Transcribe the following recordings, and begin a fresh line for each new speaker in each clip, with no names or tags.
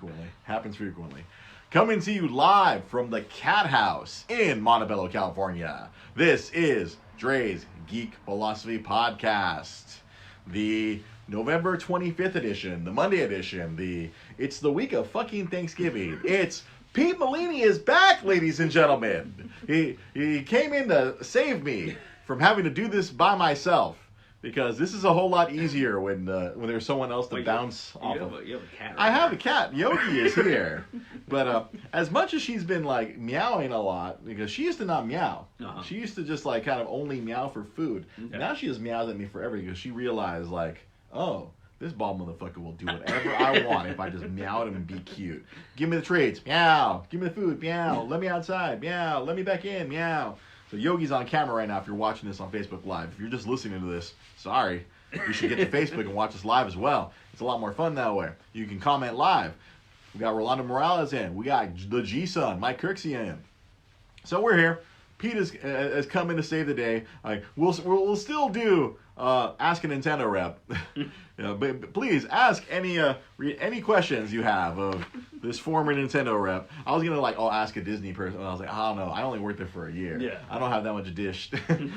frequently. Happens frequently. Coming to you live from the Cat House in Montebello, California. This is Dre's Geek Philosophy Podcast. The November 25th edition, the Monday edition, it's the week of fucking Thanksgiving. It's Pete Molini is back, ladies and gentlemen. He came in to save me from having to do this by myself. Because this is a whole lot easier when there's someone else to bounce off of.
You have a cat.
I have a cat. Yogi is here. But as much as she's been like meowing a lot, because she used to not meow. Uh-huh. She used to just like kind of only meow for food. Okay. Now she just meows at me forever because she realized like, oh, this bald motherfucker will do whatever I want if I just meow at him and be cute. Give me the treats. Meow. Give me the food. Meow. Let me outside. Meow. Let me back in. Meow. So Yogi's on camera right now if you're watching this on Facebook Live. If you're just listening to this, sorry. You should get to Facebook and watch us live as well. It's a lot more fun that way. You can comment live. We got Rolando Morales in. We got the G-Son, Mike Kirksey in. So we're here. Pete has come in to save the day. We'll still do Ask a Nintendo Rep. But please ask any questions you have of this former Nintendo rep. I was gonna ask a Disney person. I was like, I don't know. I only worked there for a year.
Yeah.
I don't have that much dish. I don't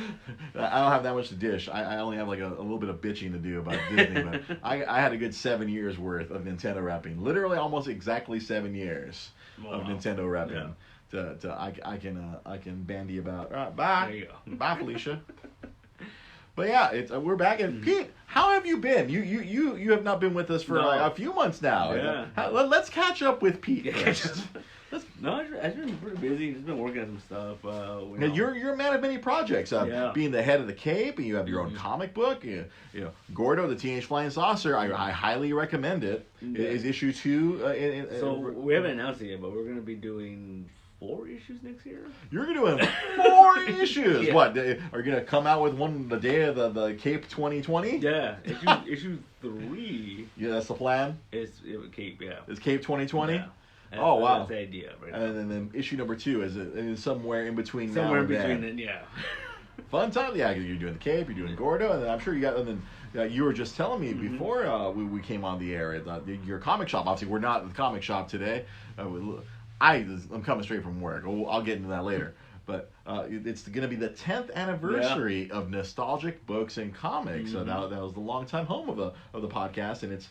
have that much to dish. I only have like a little bit of bitching to do about Disney. But I had a good 7 years worth of Nintendo repping. Literally almost exactly 7 years of Nintendo repping. Yeah. I can bandy about. All right, bye.
There you go.
Bye, Felicia. But yeah, we're back. And Pete, how have you been? You have not been with us for a few months now.
Yeah.
Let's catch up with Pete first.
I've been pretty busy. Just been working on some stuff.
You're a man of many projects. Being the head of the Cape, and you have your own comic book. You know, Gordo, the Teenage Flying Saucer. I highly recommend it.
Yeah.
Is issue 2.
So we haven't announced it yet, but we're going to be doing 4 issues next year?
You're going to do 4 issues?
Yeah.
What? Are you going to come out with one the day of the Cape 2020?
Yeah. Issue 3.
Yeah, that's the plan?
Is Cape, yeah.
Is Cape 2020?
Yeah.
Oh, wow.
That's the idea. Right now.
And then issue number 2 is somewhere in between now and
Somewhere in between
then.
yeah.
Fun time? Yeah, you're doing the Cape, you're doing Gordo, and then I'm sure you got... And then you were just telling me before we came on the air, your comic shop. Obviously, we're not at the comic shop today. I'm coming straight from work. I'll get into that later. But it's going to be the 10th anniversary of Nostalgic Books and Comics. So that was the longtime home of the podcast, and it's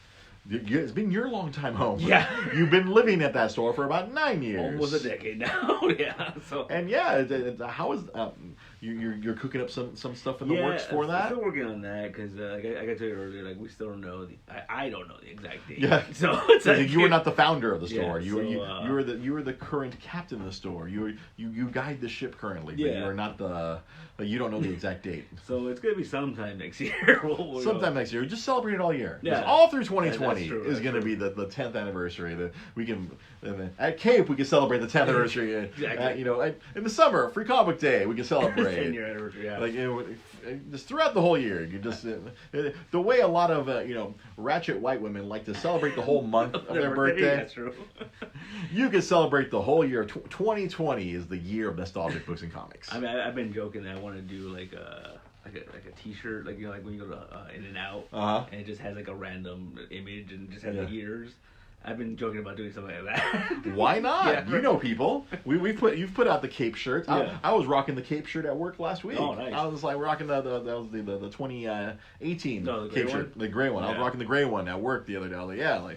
been your longtime home.
Yeah.
You've been living at that store for about 9 years.
Almost a decade now. Yeah. So.
And how is you're cooking up some stuff in the works for that?
I'm still working on that because like I told you earlier, we still don't know I don't know the exact date.
Yeah.
So it's
you were not the founder of the store.
Yeah,
you were the current captain of the store. You guide the ship currently, but you are not you don't know the exact date.
So it's gonna be sometime next year.
Sometime next year. Just celebrate it all year.
Yeah.
All through 2020 is going to
be
the 10th anniversary. That we can at Cape we can celebrate the 10th anniversary.
Exactly.
In the summer, Free Comic Book Day, we can celebrate.
10-year anniversary. Yeah.
Just throughout the whole year. You just the way a lot of ratchet white women like to celebrate the whole month of their birthday.
That's true.
You can celebrate the whole year. 2020 is the year of nostalgic books and comics.
I mean, I've been joking that I want to do like a T-shirt, like when you go to In and Out, and it just has like a random image and just has the ears. I've been joking about doing something like that.
Why not?
Yeah,
you know people. You've put out the Cape shirts.
Yeah.
I was rocking the Cape shirt at work last week.
Oh, nice.
I was like rocking the 2018 Cape shirt, the gray one.
Yeah.
I was rocking the gray one at work the other day. I was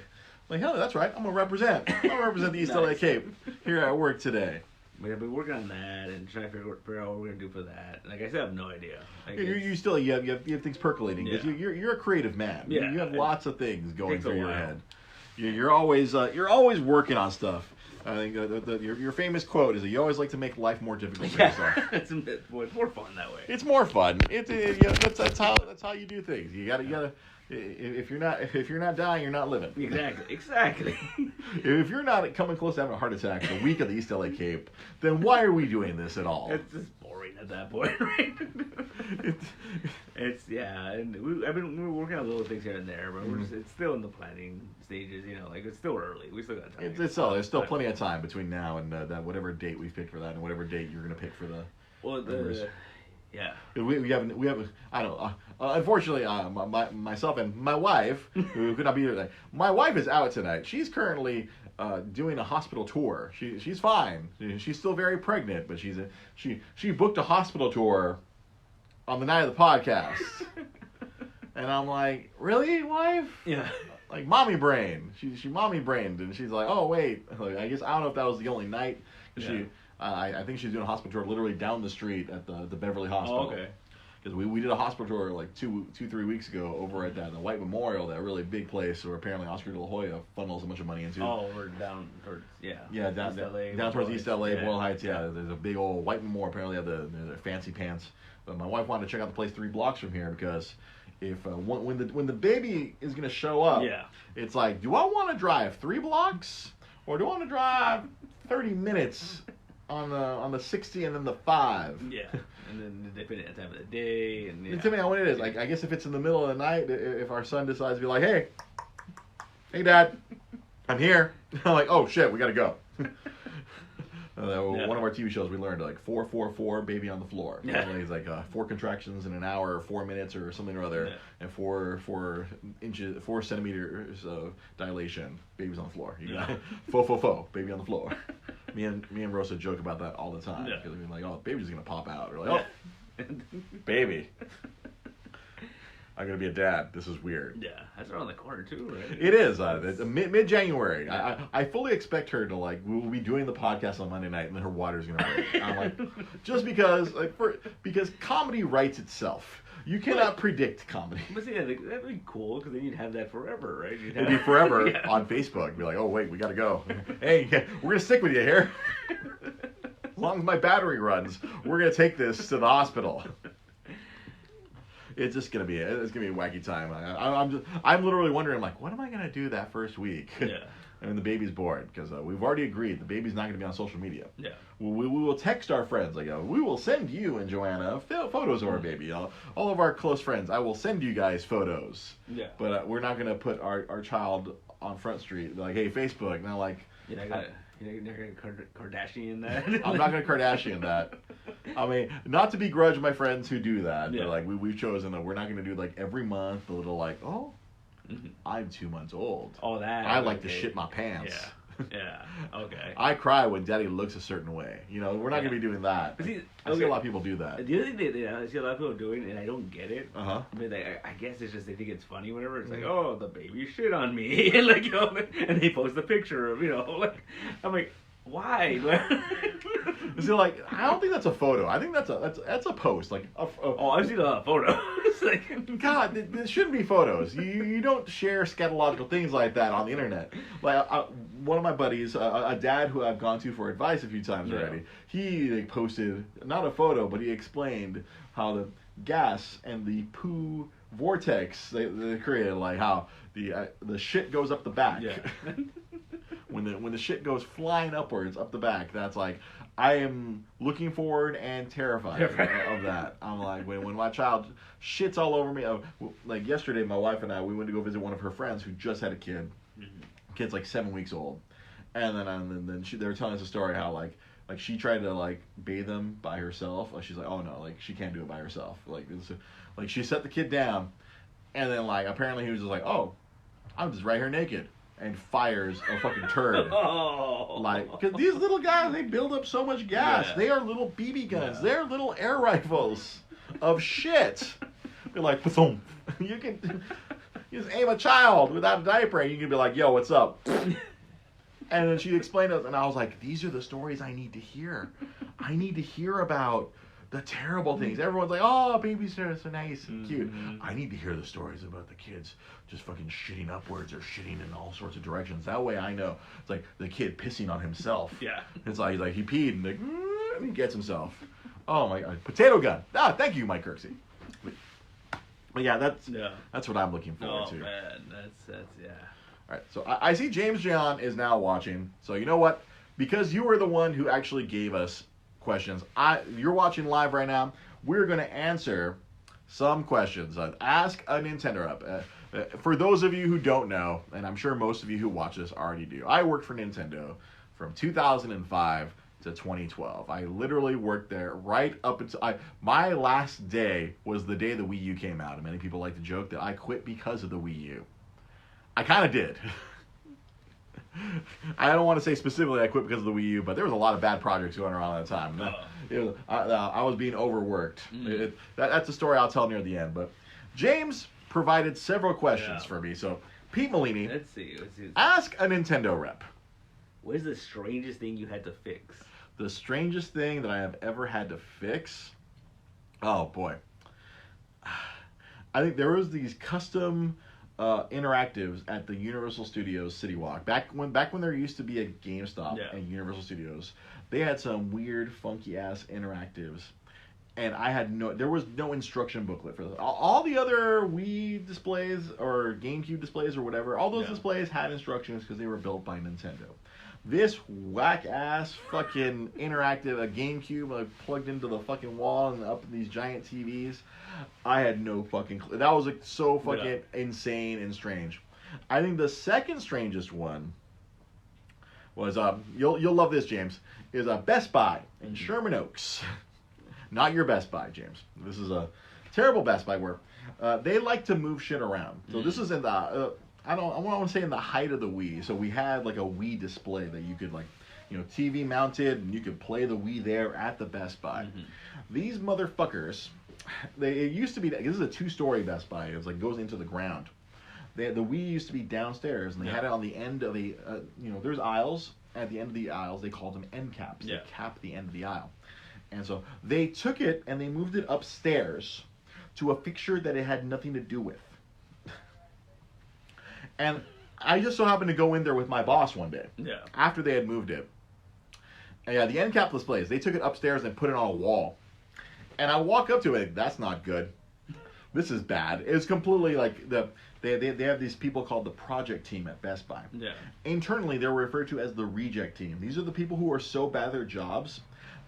like, hell, that's right. I'm gonna represent. I'm gonna represent the East LA Cape here at work today.
But I've been working on that and trying to figure out what we're gonna do for that. Like I said, I have no idea.
You have things percolating because you're a creative man.
Yeah.
You have lots of things going through your head. You're always working on stuff. I think your famous quote is that you always like to make life more difficult for yourself.
It's more fun that way.
It's more fun. That's how you do things. You gotta. If you're not dying, you're not living.
Exactly.
If you're not coming close to having a heart attack the week of the East LA Cape, then why are we doing this at all?
It's just boring at that point, right? And we're working on little things here and there, but it's still in the planning stages. It's still early. We still got time.
There's still plenty of time between now and that whatever date we pick for that, and whatever date you're gonna pick for the.
Well, yeah.
We have I don't know. Unfortunately, myself and my wife, who could not be here today, my wife is out tonight. She's currently doing a hospital tour. She's fine. She's still very pregnant, but she booked a hospital tour on the night of the podcast. And I'm like, really, wife?
Yeah.
Like mommy brain. She mommy brained, and she's like, oh wait. Like, I guess I don't know if that was the only night. Yeah. I think she's doing a hospital tour literally down the street at the Beverly Hospital.
Oh, okay.
Because we did a hospital tour like 3 weeks ago over at the White Memorial, that really big place where apparently Oscar De La Hoya funnels a bunch of money into.
Oh, we're down towards
down towards East LA, Boyle Heights. Yeah, there's a big old White Memorial. Apparently, they have the fancy pants. But my wife wanted to check out the place 3 blocks from here because if when the baby is gonna show up, it's like, do I want to drive 3 blocks or do I want to drive 30 minutes on the 60 and then the 5?
Yeah. And then depending on the time of the day, and
depending on what it is. Like, I guess if it's in the middle of the night, if our son decides to be like, hey, Dad, I'm here. I'm like, oh shit, we gotta go. One of our TV shows, we learned like 4 baby on the floor. Yeah. It's like 4 contractions in an hour, or 4 minutes, or something or other, and 4 centimeters of dilation. Baby's on the floor. You got fo, baby on the floor. Me and Rosa joke about that all the time because we're like, oh, baby's gonna pop out. We're like, oh, baby, I'm gonna be a dad. This is weird.
Yeah, that's around the corner too, right?
It is. It's mid-January. I fully expect her to we'll be doing the podcast on Monday night, and then her water's gonna break. I'm like, just because because comedy writes itself. You cannot predict comedy.
But see, that'd be cool because then you'd have that forever, right?
It'd be forever on Facebook. Be like, oh wait, we gotta go. Hey, we're gonna stick with you here. As long as my battery runs, we're gonna take this to the hospital. It's just gonna be a wacky time. I'm literally wondering, like, what am I gonna do that first week?
Yeah.
I mean, the baby's bored because we've already agreed the baby's not going to be on social media.
Yeah.
We will text our friends. Like, we will send you and Joanna photos of our baby. All of our close friends, I will send you guys photos.
Yeah.
But we're not going to put our child on Front Street. Like, hey, Facebook. Now, like,
you're not going to Kardashian that.
I'm not going to Kardashian that. I mean, not to begrudge my friends who do that, but like we've chosen that we're not going to do like every month a little like, oh. Mm-hmm. I'm 2 months old.
Oh, that.
I like to shit my pants.
Yeah. Okay.
I cry when Daddy looks a certain way. You know, we're not gonna be doing that.
See,
I see a lot of people do that.
The other thing that I see a lot of people doing, and I don't get it.
I
mean, I guess it's just they think it's funny. Whenever it's like, oh, the baby shit on me, and like, and they post a picture of, like, I'm like, why?
Is it like, I don't think that's a photo. I think that's a post. Like,
oh, I've seen a photo. It's
like, God, there shouldn't be photos. You don't share scatological things like that on the internet. Like, one of my buddies, a dad who I've gone to for advice a few times already, he posted not a photo, but he explained how the gas and the poo vortex they created, like how the shit goes up the back.
Yeah.
When the shit goes flying upwards up the back, that's like, I am looking forward and terrified of that. I'm like, when my child shits all over me. Like yesterday, my wife and I, we went to go visit one of her friends who just had a kid. Mm-hmm. Kid's like 7 weeks old, and then they were telling us a story how like she tried to like bathe him by herself. Like she's like, oh no, like she can't do it by herself. Like she set the kid down, and then like apparently he was just like, oh, I'm just right here naked. And fires a fucking turd.
Oh.
Like, because these little guys, they build up so much gas. Yeah. They are little BB guns. Yeah. They're little air rifles of shit. They're like, boom. You just aim a child without a diaper, and you can be like, yo, what's up? And then she explained it, and I was like, these are the stories I need to hear. I need to hear about the terrible things. Everyone's like, oh, babies are so nice and cute. Mm-hmm. I need to hear the stories about the kids just fucking shitting upwards or shitting in all sorts of directions. That way I know. It's like the kid pissing on himself.
Yeah.
It's like he peed and, and he gets himself. Oh my God. Potato gun. Ah, thank you, Mike Kirksey. But yeah, that's what I'm looking forward to.
Oh man, that's yeah.
All right, so I see James John is now watching. So you know what? Because you were the one who actually gave us questions. You're watching live right now. We're going to answer some questions. Ask a Nintendo Up. For those of you who don't know, and I'm sure most of you who watch this already do, I worked for Nintendo from 2005 to 2012. I literally worked there right up until my last day was the day the Wii U came out. And many people like to joke that I quit because of the Wii U. I kind of did. I don't want to say specifically I quit because of the Wii U, but there was a lot of bad projects going around at the time. I was being overworked. That's a story I'll tell near the end. But James provided several questions for me. So, Pete Molini,
let's see.
Ask a Nintendo rep.
What is the strangest thing you had to fix?
The strangest thing that I have ever had to fix? Oh, boy. I think there was these custom interactives at the Universal Studios City Walk. Back when there used to be a GameStop at Universal Studios, they had some weird, funky ass interactives, and there was no instruction booklet for those. All the other Wii displays or GameCube displays or whatever, all those displays had instructions because they were built by Nintendo. This whack ass fucking interactive, a GameCube plugged into the fucking wall and up in these giant TVs. I had no fucking clue. That was so fucking insane and strange. I think the second strangest one was you'll love this, James. Is Best Buy in Sherman Oaks. Not your Best Buy, James. This is a terrible Best Buy where they like to move shit around. So this is in the I want to say in the height of the Wii. So we had like a Wii display that you could TV mounted, and you could play the Wii there at the Best Buy. These motherfuckers, it used to be, this is a 2-story Best Buy. It was goes into the ground. The Wii used to be downstairs, and they had it on the end of the, there's aisles. At the end of the aisles, they called them end caps. They cap the end of the aisle. And so they took it and they moved it upstairs to a fixture that it had nothing to do with. And I just so happened to go in there with my boss one day. After they had moved it. And the end cap displays, they took it upstairs and put it on a wall. And I walk up to it, that's not good. This is bad. It's completely they have these people called the project team at Best Buy. Internally, they're referred to as the reject team. These are the people who are so bad at their jobs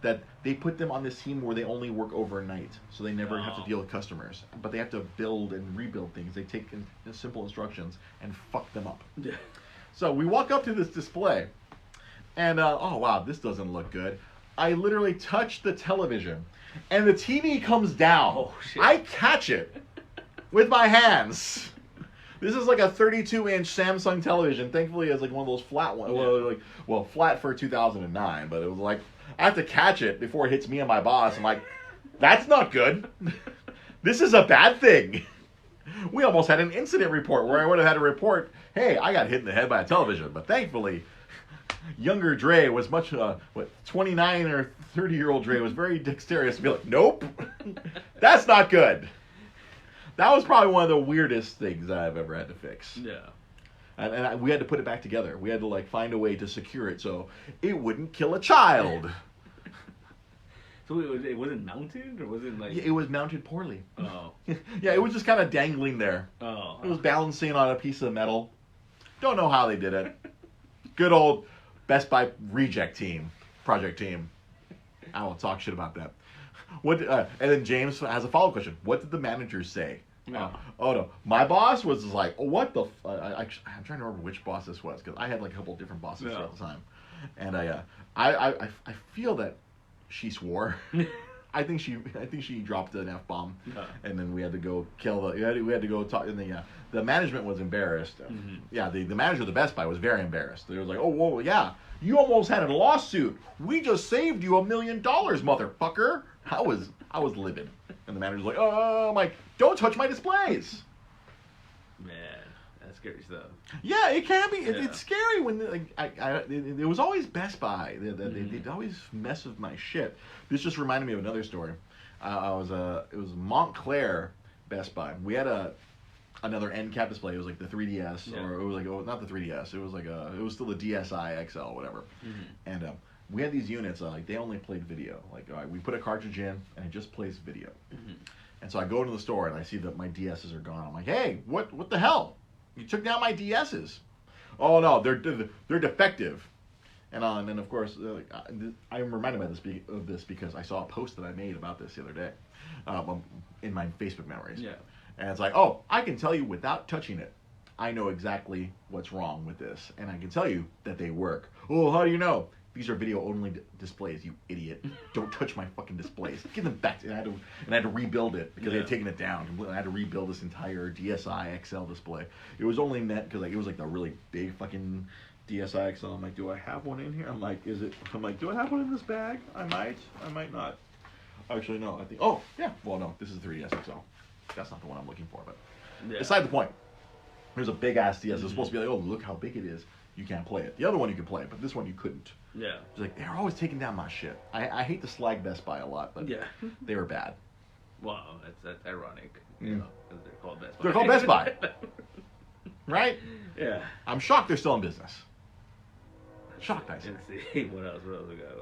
that they put them on this team where they only work overnight, so they never have to deal with customers. But they have to build and rebuild things. They take simple instructions and fuck them up. So we walk up to this display, and oh wow, this doesn't look good. I literally touch the television, and the TV comes down.
Oh, shit.
I catch it with my hands. This is like a 32-inch Samsung television. Thankfully, it's one of those flat ones. Well, flat for 2009, but it was I have to catch it before it hits me and my boss. I'm like, that's not good. This is a bad thing. We almost had an incident report where I would have had to report, hey, I got hit in the head by a television. But thankfully, younger Dre was 29 or 30-year-old Dre was very dexterous to be like, nope, that's not good. That was probably one of the weirdest things I've ever had to fix. And we had to put it back together. We had to find a way to secure it so it wouldn't kill a child.
So it wasn't mounted, or was it
It was mounted poorly.
Oh.
Yeah, it was just kind of dangling there.
Oh.
It was balancing on a piece of metal. Don't know how they did it. Good old Best Buy reject team, project team. I won't talk shit about that. And then James has a follow-up question. What did the managers say?
No.
Oh no, my boss was like, oh, what the? I'm trying to remember which boss this was because I had a couple of different bosses throughout the time, and I feel that she swore. I think she dropped an F-bomb, and then we had to go kill we had to go talk, and the management was embarrassed. Yeah, the manager of the Best Buy was very embarrassed. They was like, oh, whoa, yeah, you almost had a lawsuit. We just saved you $1 million, motherfucker. I was livid. And the manager's like, oh, I'm like, don't touch my displays.
Man, that's scary stuff.
Yeah, it can be. It's scary when it was always Best Buy. They'd always mess with my shit. This just reminded me of another story. It was Montclair Best Buy. We had another end cap display. It was the 3DS, or it was not the 3DS. It was it was still the DSi XL, whatever. And we had these units, they only played video. All right, we put a cartridge in, and it just plays video. And so I go into the store, and I see that my DSs are gone. I'm like, hey, what the hell? You took down my DSs. Oh, no, they're defective. And then, of course, I'm reminded of this because I saw a post that I made about this the other day in my Facebook memories. And it's like, oh, I can tell you without touching it. I know exactly what's wrong with this. And I can tell you that they work. Oh, how do you know? These are video-only displays, you idiot. Don't touch my fucking displays. Give them back. And I had to rebuild it because they had taken it down. I had to rebuild this entire DSi XL display. It was only meant because it was the really big fucking DSi XL. I'm like, do I have one in here? I'm like, do I have one in this bag? I might not. Actually, no. I think. Oh, yeah. Well, no. This is 3DS XL. That's not the one I'm looking for, but beside the point. There's a big ass DS. It's supposed to be like, oh, look how big it is. You can't play it. The other one you could play, but this one you couldn't.
Yeah.
It's like they're always taking down my shit. I hate to slag Best Buy a lot, but they were bad.
Wow, that's ironic. You know, because they're called Best Buy.
They're called Best Buy. Right?
Yeah.
I'm shocked they're still in business. Shocked, I say.
Let's see. What else we got?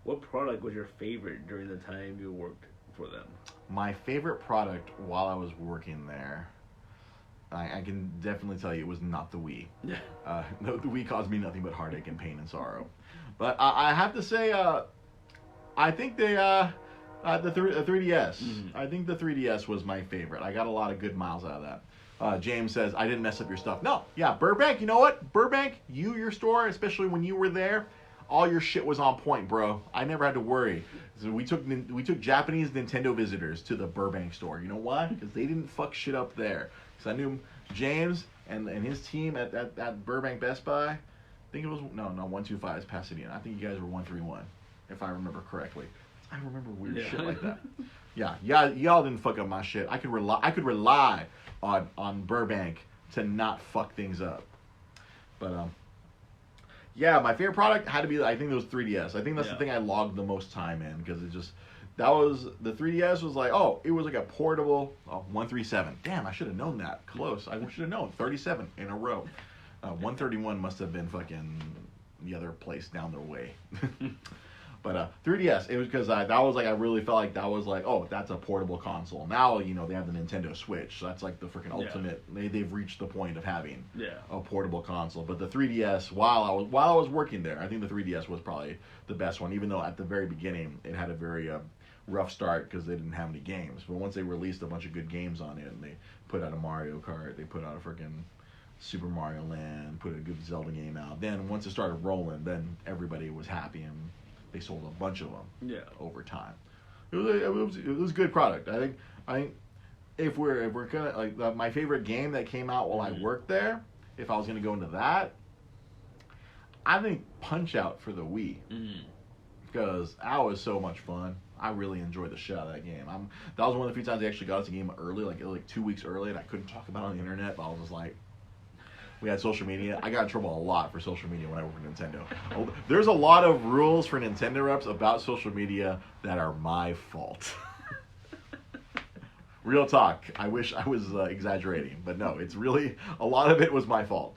What product was your favorite during the time you worked for them?
My favorite product while I was working there, I can definitely tell you it was not the Wii.
Yeah.
No, the Wii caused me nothing but heartache and pain and sorrow. But I have to say, I think the 3DS. I think the 3DS was my favorite. I got a lot of good miles out of that. James says, I didn't mess up your stuff. No, yeah, Burbank, you know what? Burbank, your store, especially when you were there, all your shit was on point, bro. I never had to worry. So we took Japanese Nintendo visitors to the Burbank store. You know why? Because they didn't fuck shit up there. Because I knew James and his team at Burbank Best Buy, I think it was, no, 125 is Pasadena. I think you guys were 131, if I remember correctly. I remember weird shit like that. Yeah, y'all didn't fuck up my shit. I could rely on Burbank to not fuck things up. But yeah, my favorite product had to be, I think it was 3DS. I think that's the thing I logged the most time in, because it just, the 3DS was like, oh, it was like a portable 137. Damn, I should have known that. Close. I should have known. 37 in a row. 131 must have been fucking the other place down the way. But 3DS, it was because that was like, I really felt like that was like, oh, that's a portable console. Now, they have the Nintendo Switch, so that's like the freaking ultimate. They've reached the point of having a portable console. But the 3DS, while I was working there, I think the 3DS was probably the best one, even though at the very beginning it had a very rough start because they didn't have any games. But once they released a bunch of good games on it, and they put out a Mario Kart, they put out a freaking Super Mario Land, put a good Zelda game out. Then once it started rolling, then everybody was happy, and they sold a bunch of them over time. It was a good product. I think if we're gonna like my favorite game that came out while I worked there, if I was gonna go into that, I think Punch Out for the Wii, because that was so much fun. I really enjoyed the shit out of that game. That was one of the few times I actually got the game early, like 2 weeks early, and I couldn't talk about it on the internet. But I was just like, we had social media. I got in trouble a lot for social media when I worked for Nintendo. There's a lot of rules for Nintendo reps about social media that are my fault. Real talk. I wish I was exaggerating, but no, it's really, a lot of it was my fault.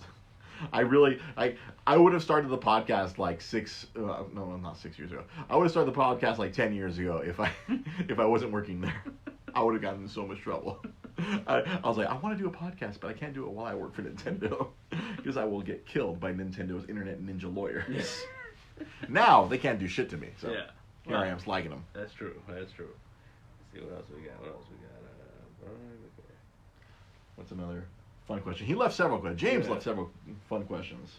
I would have started the podcast like not 6 years ago. I would have started the podcast like 10 years ago if I wasn't working there. I would have gotten in so much trouble. I was like, I want to do a podcast, but I can't do it while I work for Nintendo because I will get killed by Nintendo's internet ninja lawyers. Yes. Now they can't do shit to me. So here I am slagging them.
That's true. Let's see what else we got.
What's another fun question? He left several questions. James left several fun questions.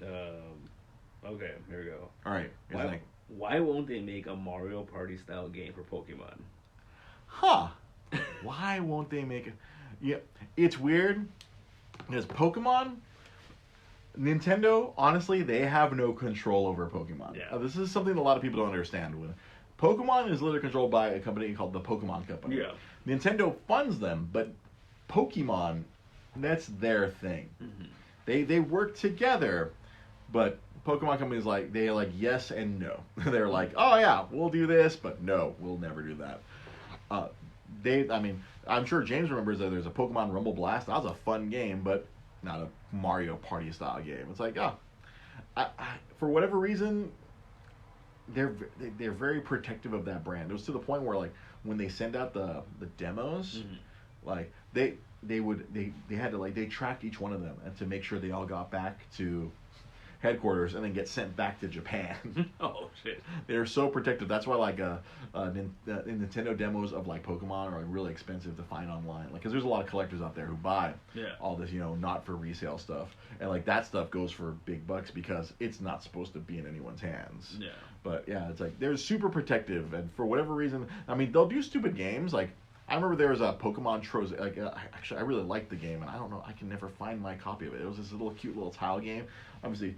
Okay, here we go.
All right.
Why won't they make a Mario Party style game for Pokemon?
Huh. Why won't they make it? Yeah, it's weird. Because Pokemon, Nintendo, honestly, they have no control over Pokemon. Yeah. This is something a lot of people don't understand. Pokemon is literally controlled by a company called the Pokemon Company. Yeah. Nintendo funds them, but Pokemon, that's their thing. Mm-hmm. They work together, but Pokemon Company's like, they're like yes and no. They're like, oh yeah, we'll do this, but no, we'll never do that. I'm sure James remembers that there's a Pokemon Rumble Blast. That was a fun game, but not a Mario Party style game. It's like, for whatever reason, they're very protective of that brand. It was to the point where like when they send out the demos, like they had to like they tracked each one of them and to make sure they all got back to headquarters and then get sent back to Japan.
Oh shit!
They're so protective. That's why like Nintendo demos of like Pokemon are really expensive to find online. Like, because there's a lot of collectors out there who buy all this, not for resale stuff, and like that stuff goes for big bucks because it's not supposed to be in anyone's hands. Yeah. But yeah, it's like they're super protective, and for whatever reason, they'll do stupid games. Like I remember there was a Pokemon Troze. Like, actually, I really liked the game, and I don't know, I can never find my copy of it. It was this little cute little tile game. Obviously,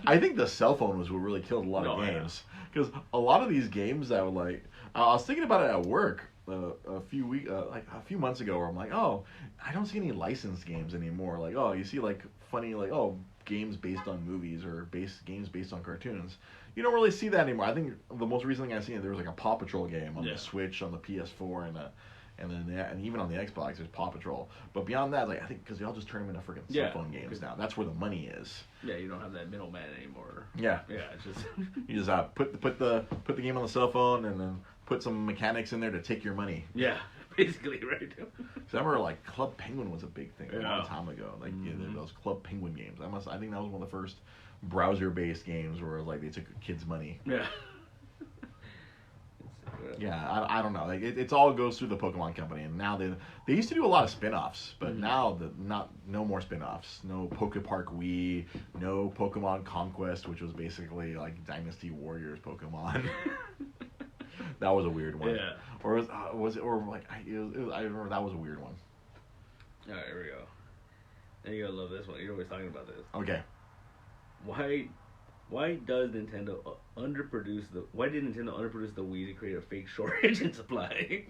I think the cell phone was what really killed a lot of games, because a lot of these games that were like, I was thinking about it at work a few months ago, where I'm like, oh, I don't see any licensed games anymore. Like, oh, you see like funny like, oh, games based on movies or games based on cartoons. You don't really see that anymore. I think the most recent thing I've seen, there was like a Paw Patrol game on the Switch, on the PS4, and even on the Xbox, there's Paw Patrol. But beyond that, like, I think because they all just turn them into freaking cell phone games now. That's where the money is.
Yeah, you don't have that middleman anymore.
Yeah.
Yeah, it's just
you just put the game on the cell phone and then put some mechanics in there to take your money.
Yeah, basically, right.
So I remember like Club Penguin was a big thing a long time ago. Like those Club Penguin games. I think that was one of the first browser-based games where like they took kids' money.
Yeah.
Yeah, I don't know. Like it all goes through the Pokemon Company, and now they used to do a lot of spin-offs, but now no more spin-offs. No Poke Park Wii, no Pokemon Conquest, which was basically like Dynasty Warriors Pokemon. That was a weird one.
Yeah.
Or I remember that was a weird one.
All right, here we go. And you're gonna love this one. You're always talking about this.
Okay.
Why did Nintendo underproduce the Wii to create a fake shortage in supply?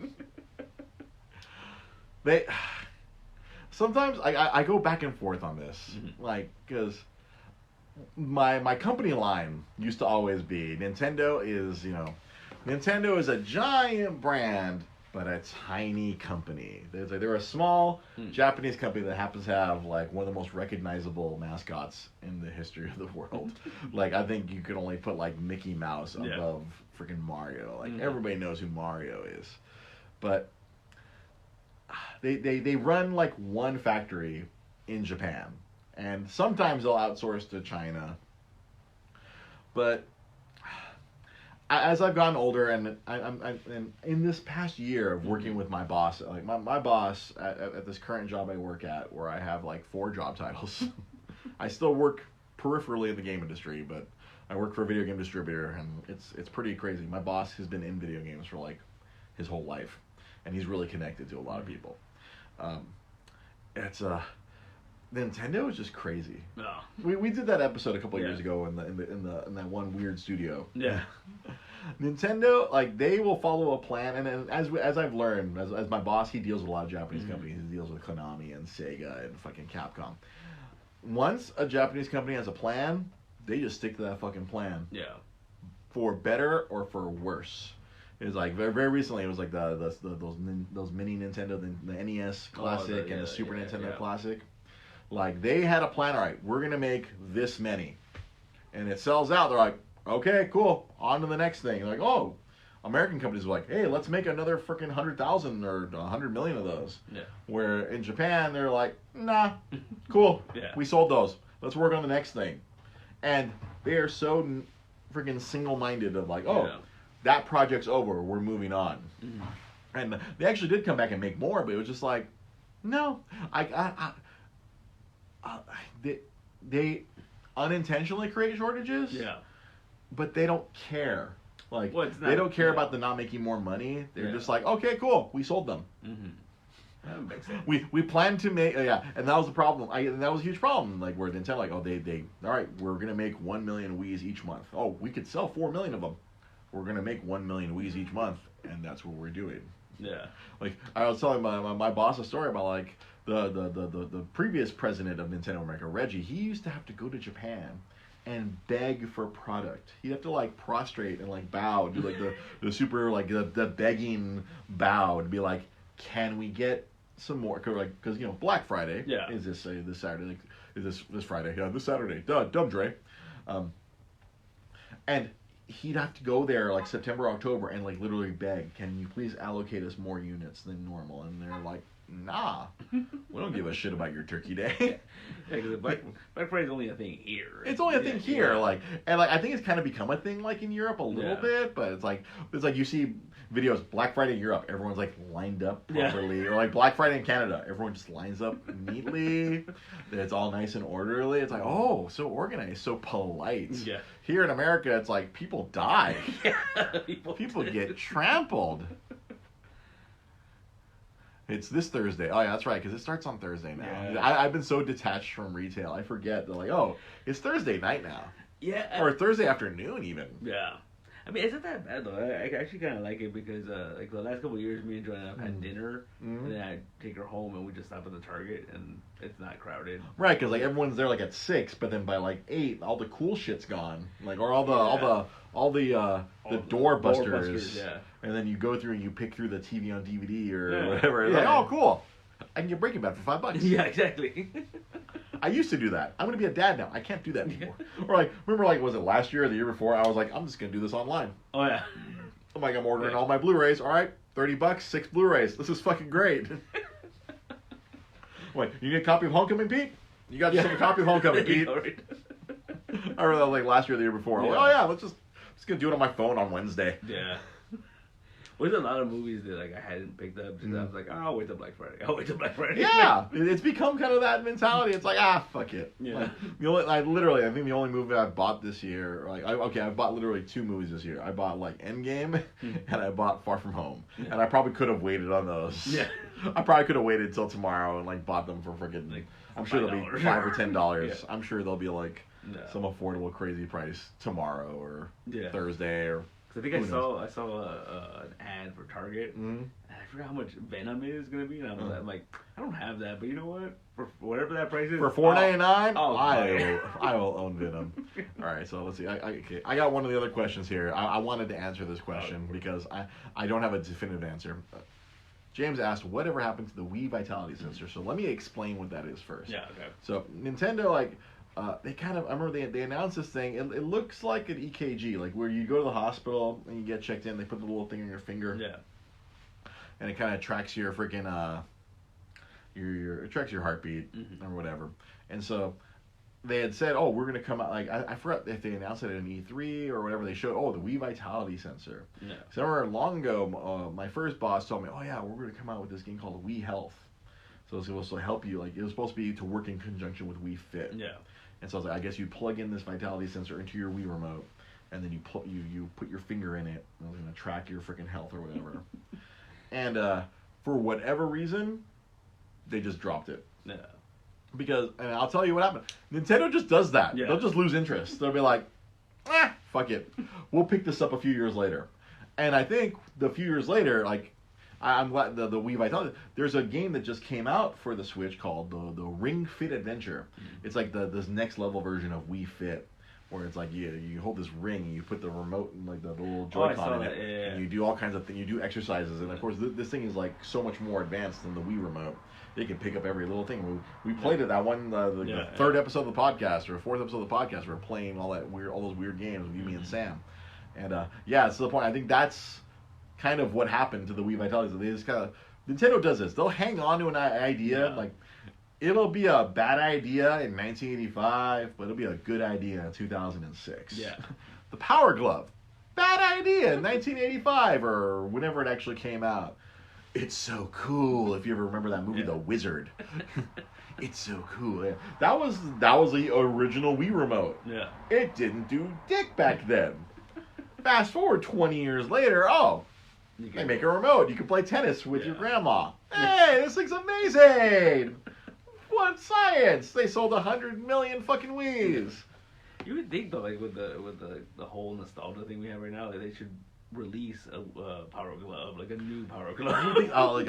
Sometimes I go back and forth on this, like, because my company line used to always be Nintendo is a giant brand, but a tiny company. They're a small Japanese company that happens to have like one of the most recognizable mascots in the history of the world. Like, I think you could only put like Mickey Mouse above freaking Mario. Like everybody knows who Mario is, but they run like one factory in Japan, and sometimes they'll outsource to China, but as I've gotten older, and I'm in this past year of working with my boss, like my boss at this current job I work at, where I have like 4 job titles. I still work peripherally in the game industry, but I work for a video game distributor, and it's pretty crazy. My boss has been in video games for like his whole life, and he's really connected to a lot of people. Nintendo is just crazy. No. We did that episode a couple of years ago in that one weird studio.
Yeah.
Nintendo, like, they will follow a plan, and as I've learned, as my boss, he deals with a lot of Japanese companies. He deals with Konami and Sega and fucking Capcom. Once a Japanese company has a plan, they just stick to that fucking plan.
Yeah.
For better or for worse. It was like very recently. It was like those mini Nintendo, the NES Classic and the Super Nintendo Classic. Like, they had a plan. All right, we're gonna make this many, and it sells out. They're like, okay, cool, on to the next thing. Like, oh, American companies are like, hey, let's make another freaking 100,000 or 100 million of those. Yeah. Where in Japan they're like, nah, cool, we sold those. Let's work on the next thing, and they are so freaking single-minded of like, that project's over, we're moving on. And they actually did come back and make more, but it was just like, no, they unintentionally create shortages. Yeah. But they don't care. Like, they don't care about the not making more money. They're just like, okay, cool, we sold them. That makes sense. We planned to make and that was the problem. That was a huge problem. Like, where Nintendo, like, they all right, we're gonna make 1 million Wii's each month. Oh, we could sell 4 million of them. We're gonna make 1 million Wii's each month, and that's what we're doing. Yeah. Like, I was telling my boss a story about like the previous president of Nintendo America, Reggie. He used to have to go to Japan and beg for product. He'd have to like prostrate and like bow, do like the super like the begging bow, and be like, "Can we get some more?" Because Black Friday is this Saturday. Like, is this Friday? Yeah, this Saturday. Dumb Dre. And he'd have to go there like September, October, and like literally beg, "Can you please allocate us more units than normal?" And they're like, "Nah, we don't give a shit about your Turkey Day."
Because Black Friday is only a thing here.
It's only a thing here, like, and like I think it's kind of become a thing like in Europe a little bit, but it's like you see videos Black Friday in Europe, everyone's like lined up properly, or like Black Friday in Canada, everyone just lines up neatly. It's all nice and orderly. It's like, oh, so organized, so polite. Yeah. Here in America, it's like people die. People get trampled. It's this Thursday. Oh, yeah, that's right, because it starts on Thursday now.
Yeah.
I've been so detached from retail. I forget. They're like, oh, it's Thursday night now.
Yeah.
Or Thursday afternoon, even.
Yeah. I mean, it's not that bad, though. I actually kind of like it because, like, the last couple of years, me and Joanna have had dinner, and then I take her home, and we just stop at the Target, and it's not crowded.
Right, because, like, everyone's there, like, at 6, but then by, like, 8, all the cool shit's gone. Like, or all the doorbusters.
Yeah.
And then you go through and you pick through the TV on DVD or whatever. It's like, oh, cool. I can get Breaking Bad for $5.
Yeah, exactly.
I used to do that. I'm going to be a dad now. I can't do that anymore. Or, like, remember, like, was it last year or the year before? I was like, I'm just going to do this online.
Oh, yeah.
I'm like, I'm ordering all my Blu-rays. All right, $30, 6 Blu-rays. This is fucking great. Wait, you need a copy of Homecoming, Pete? You got yourself a copy of Homecoming, Pete. I remember that, like, last year or the year before. I'm like, oh, yeah, let's just going to do it on my phone on Wednesday.
Yeah. There's a lot of movies that like I hadn't picked up because I was like, oh, I'll wait till Black Friday.
Yeah, it's become kind of that mentality. It's like, fuck it.
Yeah.
Like, I think the only movie I bought this year, like, I bought literally 2 movies this year. I bought like Endgame and I bought Far From Home, and I probably could have waited on those.
Yeah.
I probably could have waited till tomorrow and like bought them for freaking. Like, I'm sure they'll be $5 or $10. Yeah. I'm sure they'll be like some affordable crazy price tomorrow or Thursday or.
I think I saw an ad for Target, and I forgot how much Venom is going to be, and I'm like, I don't have that, but you know what? For whatever that price is,
for $4.99,
I
will own Venom. All right, so let's see. I got one of the other questions here. I wanted to answer this question because I don't have a definitive answer. James asked, whatever happened to the Wii Vitality Sensor? So let me explain what that is first.
Yeah, okay.
So Nintendo, like, they kind of, I remember they announced this thing. It looks like an EKG, like where you go to the hospital and you get checked in. They put the little thing on your finger.
Yeah.
And it kind of tracks your freaking it tracks your heartbeat or whatever. And so they had said, oh, we're gonna come out, like I forgot if they announced it at an E3 or whatever. They showed, oh, the Wii Vitality Sensor.
Yeah.
So I remember long ago, my first boss told me, oh yeah, we're gonna come out with this game called Wii Health. So it's supposed to help you, like it was supposed to be to work in conjunction with Wii Fit.
Yeah.
And so I was like, I guess you plug in this Vitality Sensor into your Wii remote, and then you put your finger in it, and it's gonna track your freaking health or whatever. And for whatever reason, they just dropped it.
Yeah.
Because, and I'll tell you what happened. Nintendo just does that.
Yeah.
They'll just lose interest. They'll be like, fuck it. We'll pick this up a few years later. And I think the few years later, like, I'm glad the Wii Vitality. There's a game that just came out for the Switch called the Ring Fit Adventure. It's like this next level version of Wii Fit, where it's like you hold this ring and you put the remote and like the little Joy-Con in it, and you do all kinds of things. You do exercises, and of course this thing is like so much more advanced than the Wii remote. They can pick up every little thing. We played it that one the third episode of the podcast or fourth episode of the podcast. We were playing all those weird games with you, me, and Sam, and it's to the point. I think that's kind of what happened to the Wii Vitality. They just kind of Nintendo does this. They'll hang on to an idea like it'll be a bad idea in 1985, but it'll be a good idea in 2006.
Yeah.
The Power Glove, bad idea in 1985 or whenever it actually came out. It's so cool. If you ever remember that movie, The Wizard. It's so cool. Yeah. That was the original Wii remote.
Yeah.
It didn't do dick back then. Fast forward 20 years later, they make a remote. You can play tennis with your grandma. Hey, this thing's amazing! What science? They sold 100 million fucking Wiis.
You would think though, like with the whole nostalgia thing we have right now, like they should release a Power Glove, like a new Power Glove.
You think like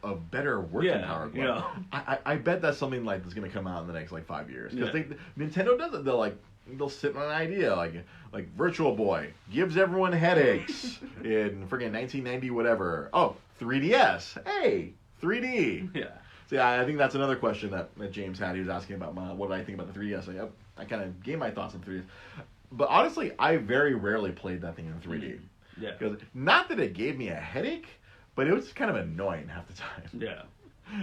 a better working Power Glove?
Yeah.
I bet that's something like that's gonna come out in the next like 5 years because Nintendo does it. They'll sit on an idea like Virtual Boy gives everyone headaches in friggin' 1990 whatever. Oh, 3DS. Hey, 3D.
Yeah.
So I think that's another question that James had. He was asking about what I think about the 3DS. I kind of gave my thoughts on 3DS. But honestly, I very rarely played that thing in 3D.
Yeah.
Because not that it gave me a headache, but it was kind of annoying half the time.
Yeah.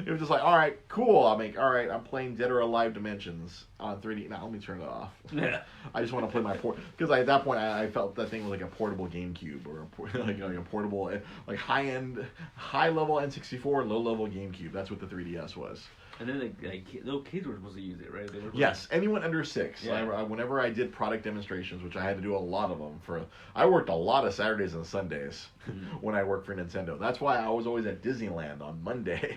It was just like, all right, cool. I'm playing Dead or Alive Dimensions on 3D. Now let me turn it off.
Yeah.
I just want to play my because at that point I felt that thing was like a portable GameCube or like a portable like high level N64, low level GameCube. That's what the 3DS was.
And then little kids were supposed to use it, right?
Yes, anyone under 6. Yeah. Whenever I did product demonstrations, which I had to do a lot of them I worked a lot of Saturdays and Sundays when I worked for Nintendo. That's why I was always at Disneyland on Monday.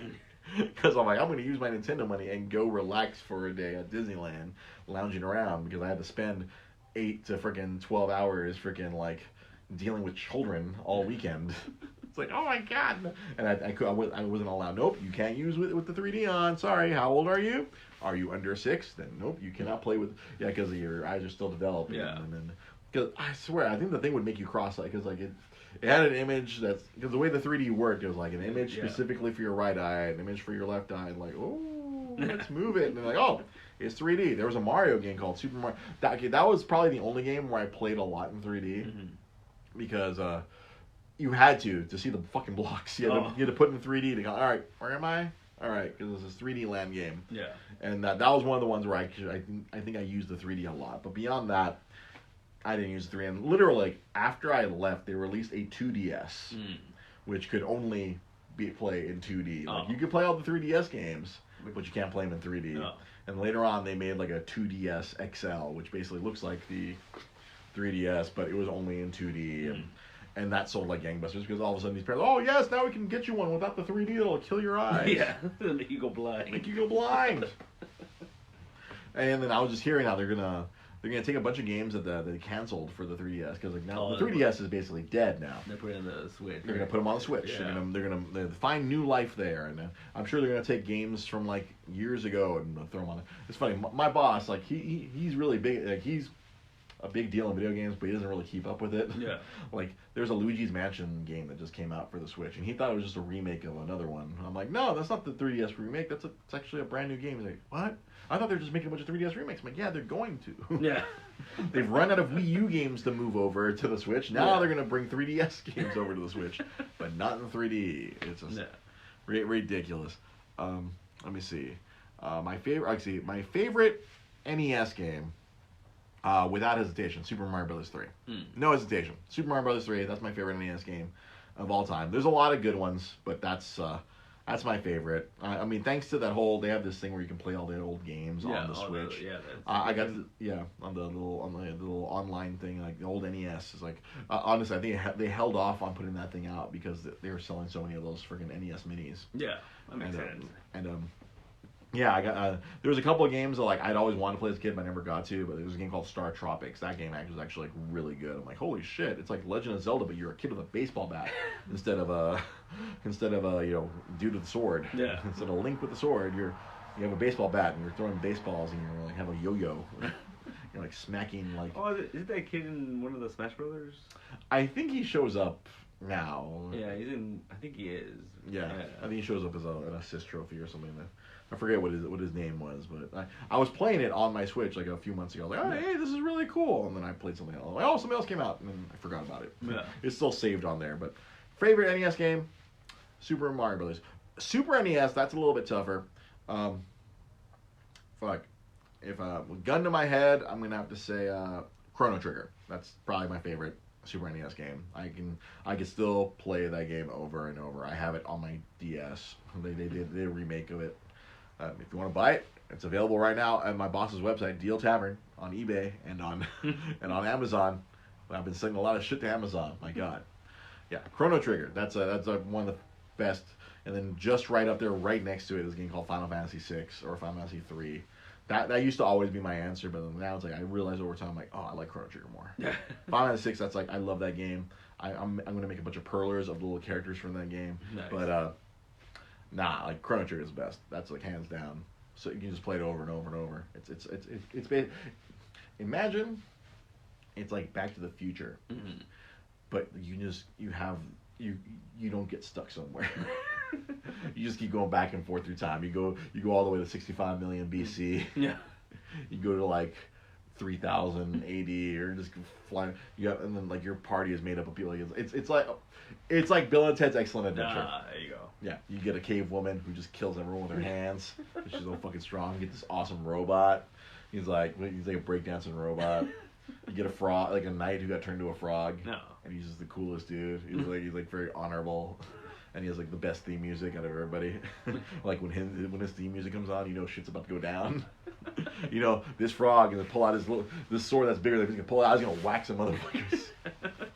Because I'm like, I'm going to use my Nintendo money and go relax for a day at Disneyland, lounging around, because I had to spend 8 to freaking 12 hours freaking like dealing with children all weekend. It's like, oh my god! And I wasn't allowed. Nope, you can't use with the 3D on. Sorry. How old are you? Are you under 6? Then nope, you cannot play with. Yeah, because your eyes are still developing. Yeah. And then, because I swear, I think the thing would make you cross-eyed because like it had an image that's because the way the 3D worked, it was like an image specifically for your right eye, an image for your left eye, and like, oh, let's move it. And they're like, oh, it's 3D. There was a Mario game called Super Mario. That was probably the only game where I played a lot in 3D because you had to see the fucking blocks. You had to put in 3D to go, all right, where am I? All right, because it's this 3D land game. Yeah. And that was one of the ones where I think I used the 3D a lot. But beyond that, I didn't use the 3D. And literally, like, after I left, they released a 2DS, which could only be played in 2D. Like, you could play all the 3DS games, but you can't play them in 3D. Oh. And later on, they made like a 2DS XL, which basically looks like the 3DS, but it was only in 2D. And that sold like gangbusters because all of a sudden these parents, oh yes, now we can get you one without the 3D that'll kill your eyes.
Yeah, make you go blind.
And then I was just hearing how they're gonna take a bunch of games that they canceled for the 3DS because like now the 3DS is basically dead now.
They're putting it on the Switch.
They're gonna put them on the Switch. Yeah. They're gonna find new life there, and I'm sure they're gonna take games from like years ago and throw them on. It's funny. My boss, like he's really big. Like he's a big deal in video games, but he doesn't really keep up with it. Yeah. Like, there's a Luigi's Mansion game that just came out for the Switch, and he thought it was just a remake of another one. I'm like, no, that's not the 3DS remake. It's actually a brand new game. He's like, what? I thought they were just making a bunch of 3DS remakes. I'm like, yeah, they're going to. Yeah. They've run out of Wii U games to move over to the Switch. Now they're going to bring 3DS games over to the Switch, but not in 3D. It's just ridiculous. Let me see. My favorite NES game, without hesitation, Super Mario Bros. 3. No hesitation. Super Mario Bros. 3, that's my favorite NES game of all time. There's a lot of good ones, but that's my favorite. I mean, thanks to that whole, they have this thing where you can play all the old games on the Switch. I got on the little online thing, like the old NES is like, honestly, I think they held off on putting that thing out because they were selling so many of those friggin' NES minis. Yeah, that makes sense. Yeah, I got. There was a couple of games that like I'd always wanted to play as a kid, but I never got to. But there was a game called Star Tropics. That game was actually like really good. I'm like, holy shit! It's like Legend of Zelda, but you're a kid with a baseball bat instead of a dude with a sword. Yeah. Instead of Link with the sword, you have a baseball bat and you're throwing baseballs and you're like have a yo-yo. You're like smacking like.
Oh, isn't that kid in one of the Smash Brothers?
I think he shows up now.
Yeah, he's in. I think he is.
Yeah. I think he shows up as an assist trophy or something. I forget what his name was, but I was playing it on my Switch like a few months ago. Like, oh, hey, this is really cool. And then I played something else. Like, oh, something else came out, and then I forgot about it. Yeah. It's still saved on there. But favorite NES game, Super Mario Brothers. Super NES, that's a little bit tougher. If gun to my head, I'm gonna have to say Chrono Trigger. That's probably my favorite Super NES game. I can still play that game over and over. I have it on my DS. They did a remake of it. If you want to buy it, it's available right now at my boss's website, Deal Tavern, on eBay and on Amazon. I've been sending a lot of shit to Amazon. My God, yeah, Chrono Trigger. That's one of the best. And then just right up there, right next to it, is a game called Final Fantasy VI or Final Fantasy III. That used to always be my answer, but now it's like I realize over time, I'm like, oh, I like Chrono Trigger more. Final Fantasy VI, that's like I love that game. I'm gonna make a bunch of perlers of little characters from that game, nice. But nah, like Chrono Trigger is the best. That's like hands down. So you can just play it over and over and over. It's imagine it's like Back to the Future, but you don't get stuck somewhere. You just keep going back and forth through time. You go all the way to 65 million BC. Yeah. You go to like 3000 AD, or just fly. And then like your party is made up of people. It's like Bill and Ted's Excellent Adventure.
There you go.
Yeah, you get a cave woman who just kills everyone with her hands. She's so fucking strong. You get this awesome robot. He's like a breakdancing robot. You get a frog, like a knight who got turned into a frog. No. And he's just the coolest dude. He's like very honorable. and he has like the best theme music out of everybody. Like when his theme music comes on, you know shit's about to go down. You know, this frog is gonna pull out this sword that's bigger than he's gonna pull it out. He's gonna whack some motherfuckers,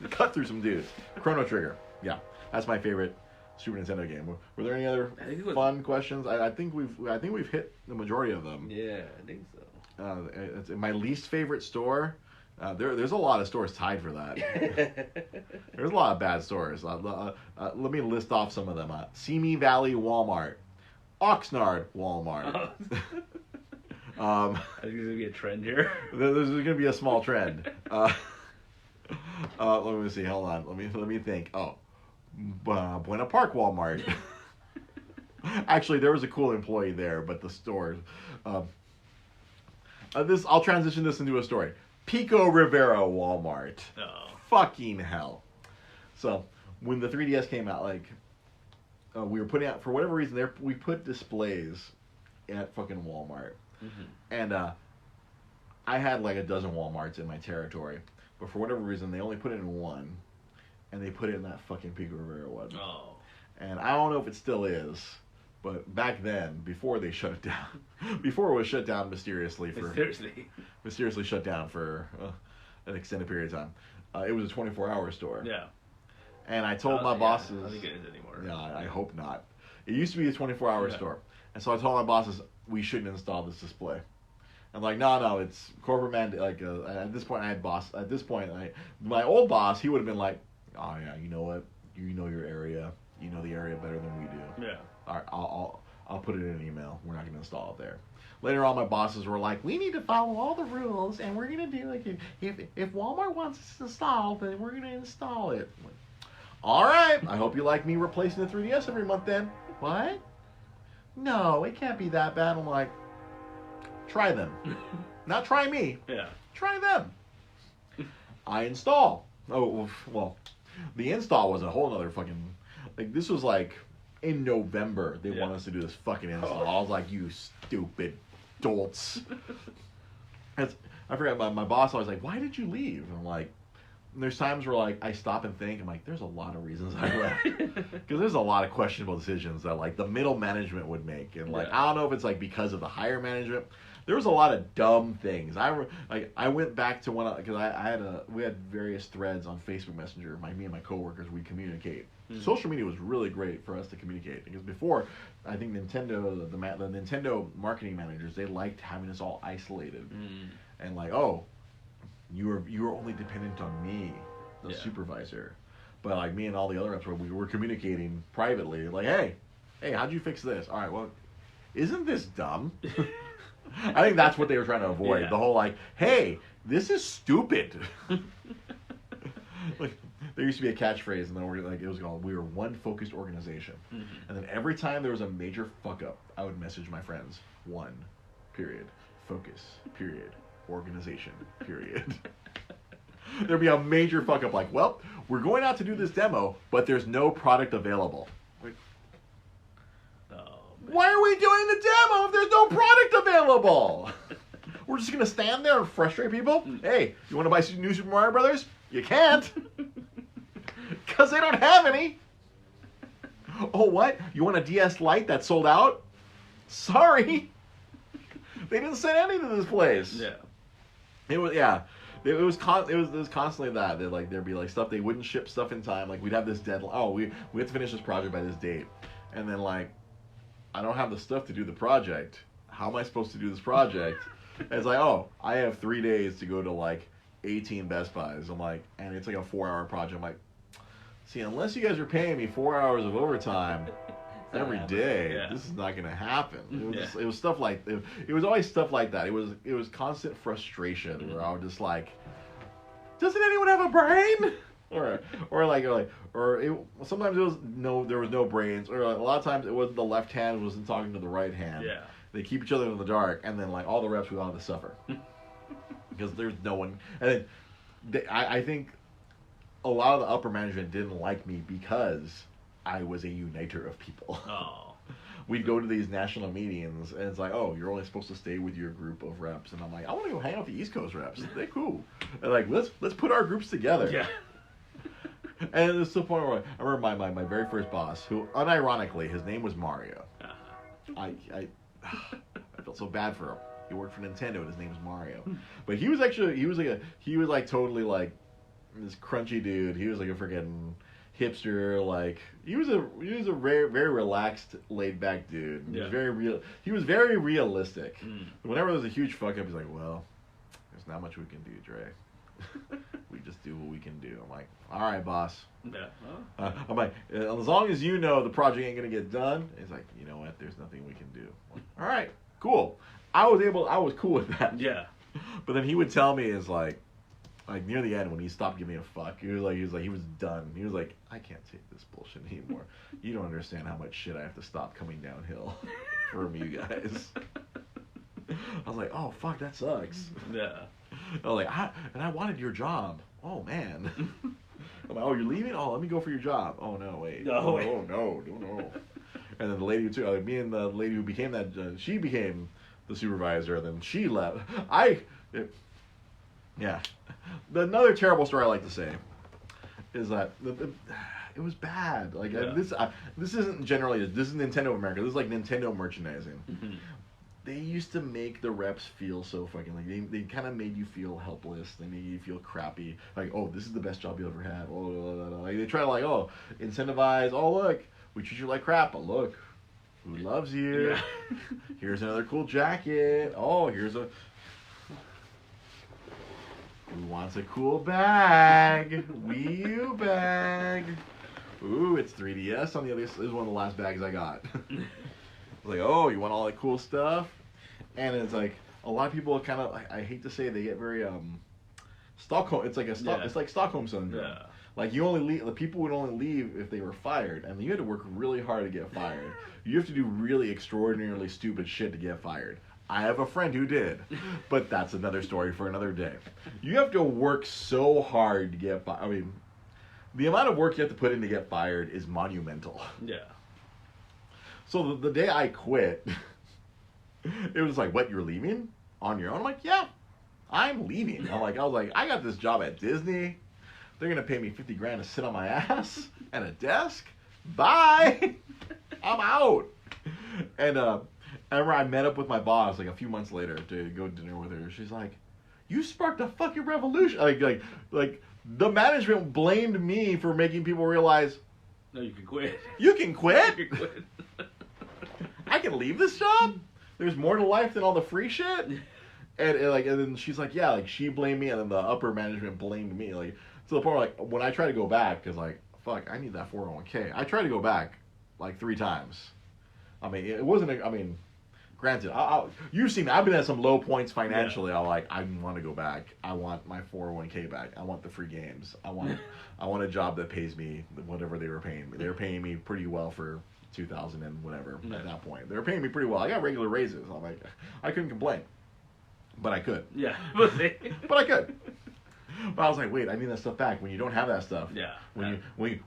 cut through some dudes. Chrono Trigger, yeah, that's my favorite Super Nintendo game. Were there any other fun questions? I think we've hit the majority of them.
Yeah, I think so.
It's my least favorite store. There's a lot of stores tied for that. There's a lot of bad stores. Let me list off some of them. Simi Valley Walmart, Oxnard Walmart.
I think there's gonna be a trend here.
There's gonna be a small trend. Let me see. Hold on. Let me think. Oh, Buena Park Walmart. Actually, there was a cool employee there, but the store. I'll transition this into a story. Pico Rivera Walmart.
Oh.
Fucking hell. So when the 3DS came out, like we were putting out, for whatever reason, we put displays at fucking Walmart. Mm-hmm. And I had like a dozen Walmarts in my territory, but for whatever reason they only put it in one, and they put it in that fucking Pico Rivera one.
Oh.
And I don't know if it still is, but back then, before they shut it down, before it was shut down mysteriously shut down for an extended period of time, it was a 24-hour store.
Yeah.
And I told my bosses.
I don't think it is anymore.
Yeah, I hope not. It used to be a 24-hour store. And so I told my bosses, we shouldn't install this display. I'm like, no, it's corporate mandate. Like, at this point, my old boss, he would have been like, oh yeah, you know what? You know your area. You know the area better than we do.
Yeah.
All right, I'll put it in an email. We're not going to install it there. Later on, my bosses were like, we need to follow all the rules, and we're going to do like, if Walmart wants us to install, then we're going to install it. Like, all right, I hope you like me replacing the 3DS every month then. What? No, it can't be that bad. I'm like, try them. Not try me.
Yeah.
Try them. I install. Oh, well, the install was a whole nother fucking, like, this was like, in November, they want us to do this fucking install. I was like, you stupid dolts. I forgot, my boss always like, why did you leave? And I'm like, there's times where like I stop and think, I'm like, there's a lot of reasons I left. Because there's a lot of questionable decisions that like the middle management would make. And like, I don't know if it's like because of the higher management. There was a lot of dumb things. I went back to because we had various threads on Facebook Messenger. Me and my coworkers, we communicate. Social media was really great for us to communicate because before, I think Nintendo, the Nintendo marketing managers, they liked having us all isolated and like, oh, you were only dependent on me, the supervisor, but like me and all the other reps, we were communicating privately, like, hey, how'd you fix this? All right, well, isn't this dumb? I think that's what they were trying to avoid. Yeah. The whole like, hey, this is stupid. Like there used to be a catchphrase, and then it was called, we were one focused organization. Mm-hmm. And then every time there was a major fuck up, I would message my friends, 1, period, focus, period, organization, period. There'd be a major fuck up, like, well, we're going out to do this demo, but there's no product available. Like, why are we doing the demo if there's no product available? We're just going to stand there and frustrate people? Hey, you want to buy new Super Mario Brothers? You can't. Because they don't have any. Oh, what? You want a DS Lite that sold out? Sorry. They didn't send any to this place.
Yeah.
It was constantly that. Like there'd be like stuff, they wouldn't ship stuff in time. Like we'd have this deadline. Oh, we have to finish this project by this date. And then like, I don't have the stuff to do the project. How am I supposed to do this project? And it's like, oh, I have 3 days to go to like 18 Best Buys. I'm like, and it's like a 4-hour project. I'm like, see, unless you guys are paying me 4 hours of overtime every day, this is not going to happen. It was stuff like, it was always stuff like that. It was constant frustration where I was just like, doesn't anyone have a brain? Sometimes there was no brains, or like, a lot of times it wasn't the left hand wasn't talking to the right hand.
Yeah.
They keep each other in the dark, and then like all the reps would on to suffer because there's no one. And then I think a lot of the upper management didn't like me because I was a uniter of people.
Oh.
We'd go to these national meetings, and it's like, oh, you're only supposed to stay with your group of reps, and I'm like, I want to go hang out with the East Coast reps. They're cool. And like, let's put our groups together.
Yeah.
And it's the point where I remember my very first boss, who unironically his name was Mario. I felt so bad for him. He worked for Nintendo and his name was Mario. But he was totally like this crunchy dude. He was like a freaking hipster. Like he was a very very relaxed, laid back dude. He was very real. He was very realistic. Whenever there was a huge fuck up, he's like, well, there's not much we can do, Dre. We just do what we can do. I'm like, all right, boss.
Yeah.
I'm like, as long as you know the project ain't gonna get done. He's like, you know what? There's nothing we can do. I'm like, all right, cool. I was cool with that.
Yeah.
But then he would tell me is like near the end when he stopped giving me a fuck, he was done. He was like, I can't take this bullshit anymore. You don't understand how much shit I have to stop coming downhill from you guys. I was like, oh fuck, that sucks.
Yeah.
I was like, I wanted your job. Oh man. I'm like, oh, you're leaving? Oh, let me go for your job. Oh no, wait.
No.
No. And then the lady me and the lady who became that, she became the supervisor. And then she left. Another terrible story I like to say is that it was bad. Like this isn't generally this is Nintendo America. This is like Nintendo merchandising. Mm-hmm. They used to make the reps feel so fucking like they kind of made you feel helpless. They made you feel crappy. Like, oh, this is the best job you ever had. Oh, blah, blah, blah. Like they try to like, oh, incentivize. Oh, look, we treat you like crap, but look, who loves you? Yeah. Here's another cool jacket. Oh, here's a. Who wants a cool bag? Wii U bag. Ooh, it's 3DS on the other. This is one of the last bags I got. Like, oh, you want all that cool stuff? And it's like a lot of people kind of I hate to say they get very Stockholm. It's like it's like Stockholm syndrome. Yeah. Like the people would only leave if they were fired, and you had to work really hard to get fired. You have to do really extraordinarily stupid shit to get fired. I have a friend who did, but that's another story for another day. You have to work so hard to get fired. I mean, the amount of work you have to put in to get fired is monumental.
Yeah.
So the day I quit, it was like, what, you're leaving on your own? I'm like, yeah, I'm leaving. I was like, I got this job at Disney. They're going to pay me $50,000 to sit on my ass at a desk. Bye. I'm out. And I remember I met up with my boss like a few months later to go to dinner with her. She's like, you sparked a fucking revolution. Like the management blamed me for making people realize,
no, you can quit.
You can quit?
You can quit.
I can leave this job? There's more to life than all the free shit? And then she's like, yeah, like she blamed me, and then the upper management blamed me, like to the point where, like, when I try to go back, cause like, fuck, I need that 401k. I tried to go back like 3 times. I mean, it wasn't. Granted, you've seen me. I've been at some low points financially. Yeah. I want to go back. I want my 401k back. I want the free games. I want a job that pays me whatever they were paying me. They were paying me pretty well for 2000 and whatever at that point. They were paying me pretty well. I got regular raises. I'm like, I couldn't complain, but I could.
Yeah,
but I could. But I was like, wait, I need that stuff back. When you don't have that stuff,
yeah.
When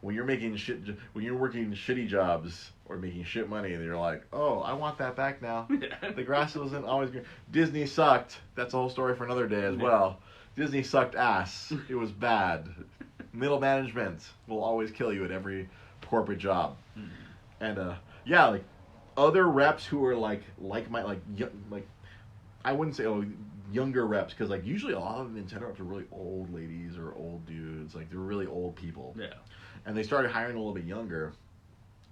you're making shit, when you're working shitty jobs or making shit money, and you're like, oh, I want that back now. Yeah. The grass wasn't always green. Disney sucked. That's a whole story for another day as well. Disney sucked ass. It was bad. Middle management will always kill you at every corporate job. Mm-hmm. And yeah, like other reps who are like I wouldn't say younger reps, because like usually a lot of the Nintendo reps are really old ladies or old dudes, like they're really old people.
Yeah.
And they started hiring a little bit younger.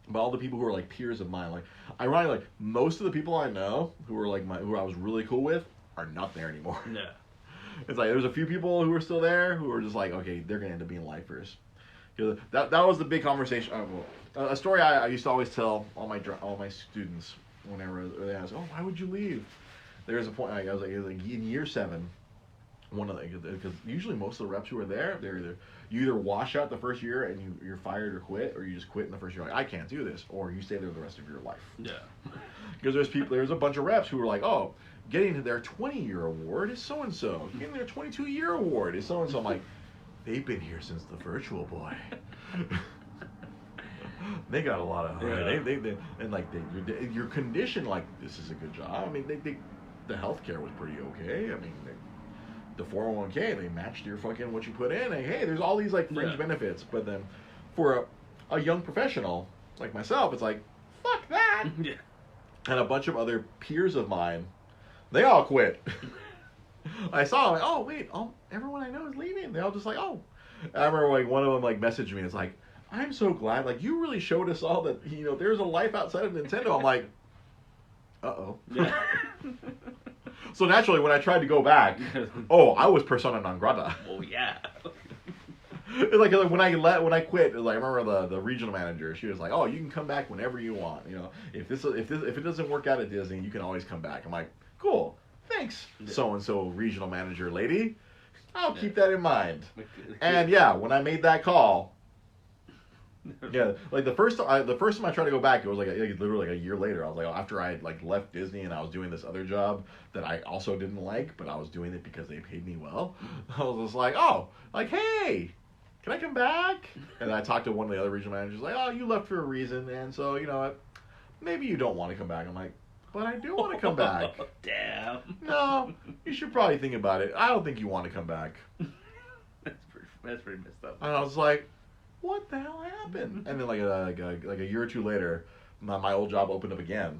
But all the people who are like peers of mine, like ironically, like most of the people I know who are like who I was really cool with are not there anymore.
Yeah.
It's like there's a few people who are still there who are just like, okay, they're gonna end up being lifers. That was the big conversation. A story I used to always tell all my students whenever they ask, oh, why would you leave? There's a point, I was like in year 7, because usually most of the reps who are there, you either wash out the first year and you're fired or quit, or you just quit in the first year, like, I can't do this, or you stay there the rest of your life.
Yeah.
Because there's a bunch of reps who are like, oh, getting to their 20-year award is so-and-so. Getting their 22-year award is so-and-so. I'm like, they've been here since the Virtual Boy. They got a lot of you're conditioned like this is a good job. I mean, the healthcare was pretty okay. I mean, the 401k, they matched your fucking what you put in. And hey, there's all these like fringe benefits. But then for a young professional like myself, it's like, fuck that.
Yeah.
And a bunch of other peers of mine, they all quit. I saw, like, oh, wait, everyone I know is leaving. They all just like, oh. I remember like one of them like messaged me. It's like, I'm so glad. Like, you really showed us all that, you know, there's a life outside of Nintendo. I'm like, uh-oh. Yeah. So naturally, when I tried to go back, I was persona non grata.
Oh, yeah.
Like when I quit, it was like, I remember the regional manager. She was like, "Oh, you can come back whenever you want. You know, if it doesn't work out at Disney, you can always come back." I'm like, "Cool, thanks, so and so regional manager lady. I'll keep that in mind." And yeah, when I made that call, yeah, like the first time I tried to go back, it was like literally like a year later. I was like, after I had like left Disney and I was doing this other job that I also didn't like, but I was doing it because they paid me well. I was just like, hey. Can I come back? And I talked to one of the other regional managers, like, oh, you left for a reason, and so, you know what, maybe you don't want to come back. I'm like, but I do want to come back.
Damn.
No, you should probably think about it. I don't think you want to come back.
That's pretty messed up.
And I was like, what the hell happened? And then like a year or two later, my old job opened up again,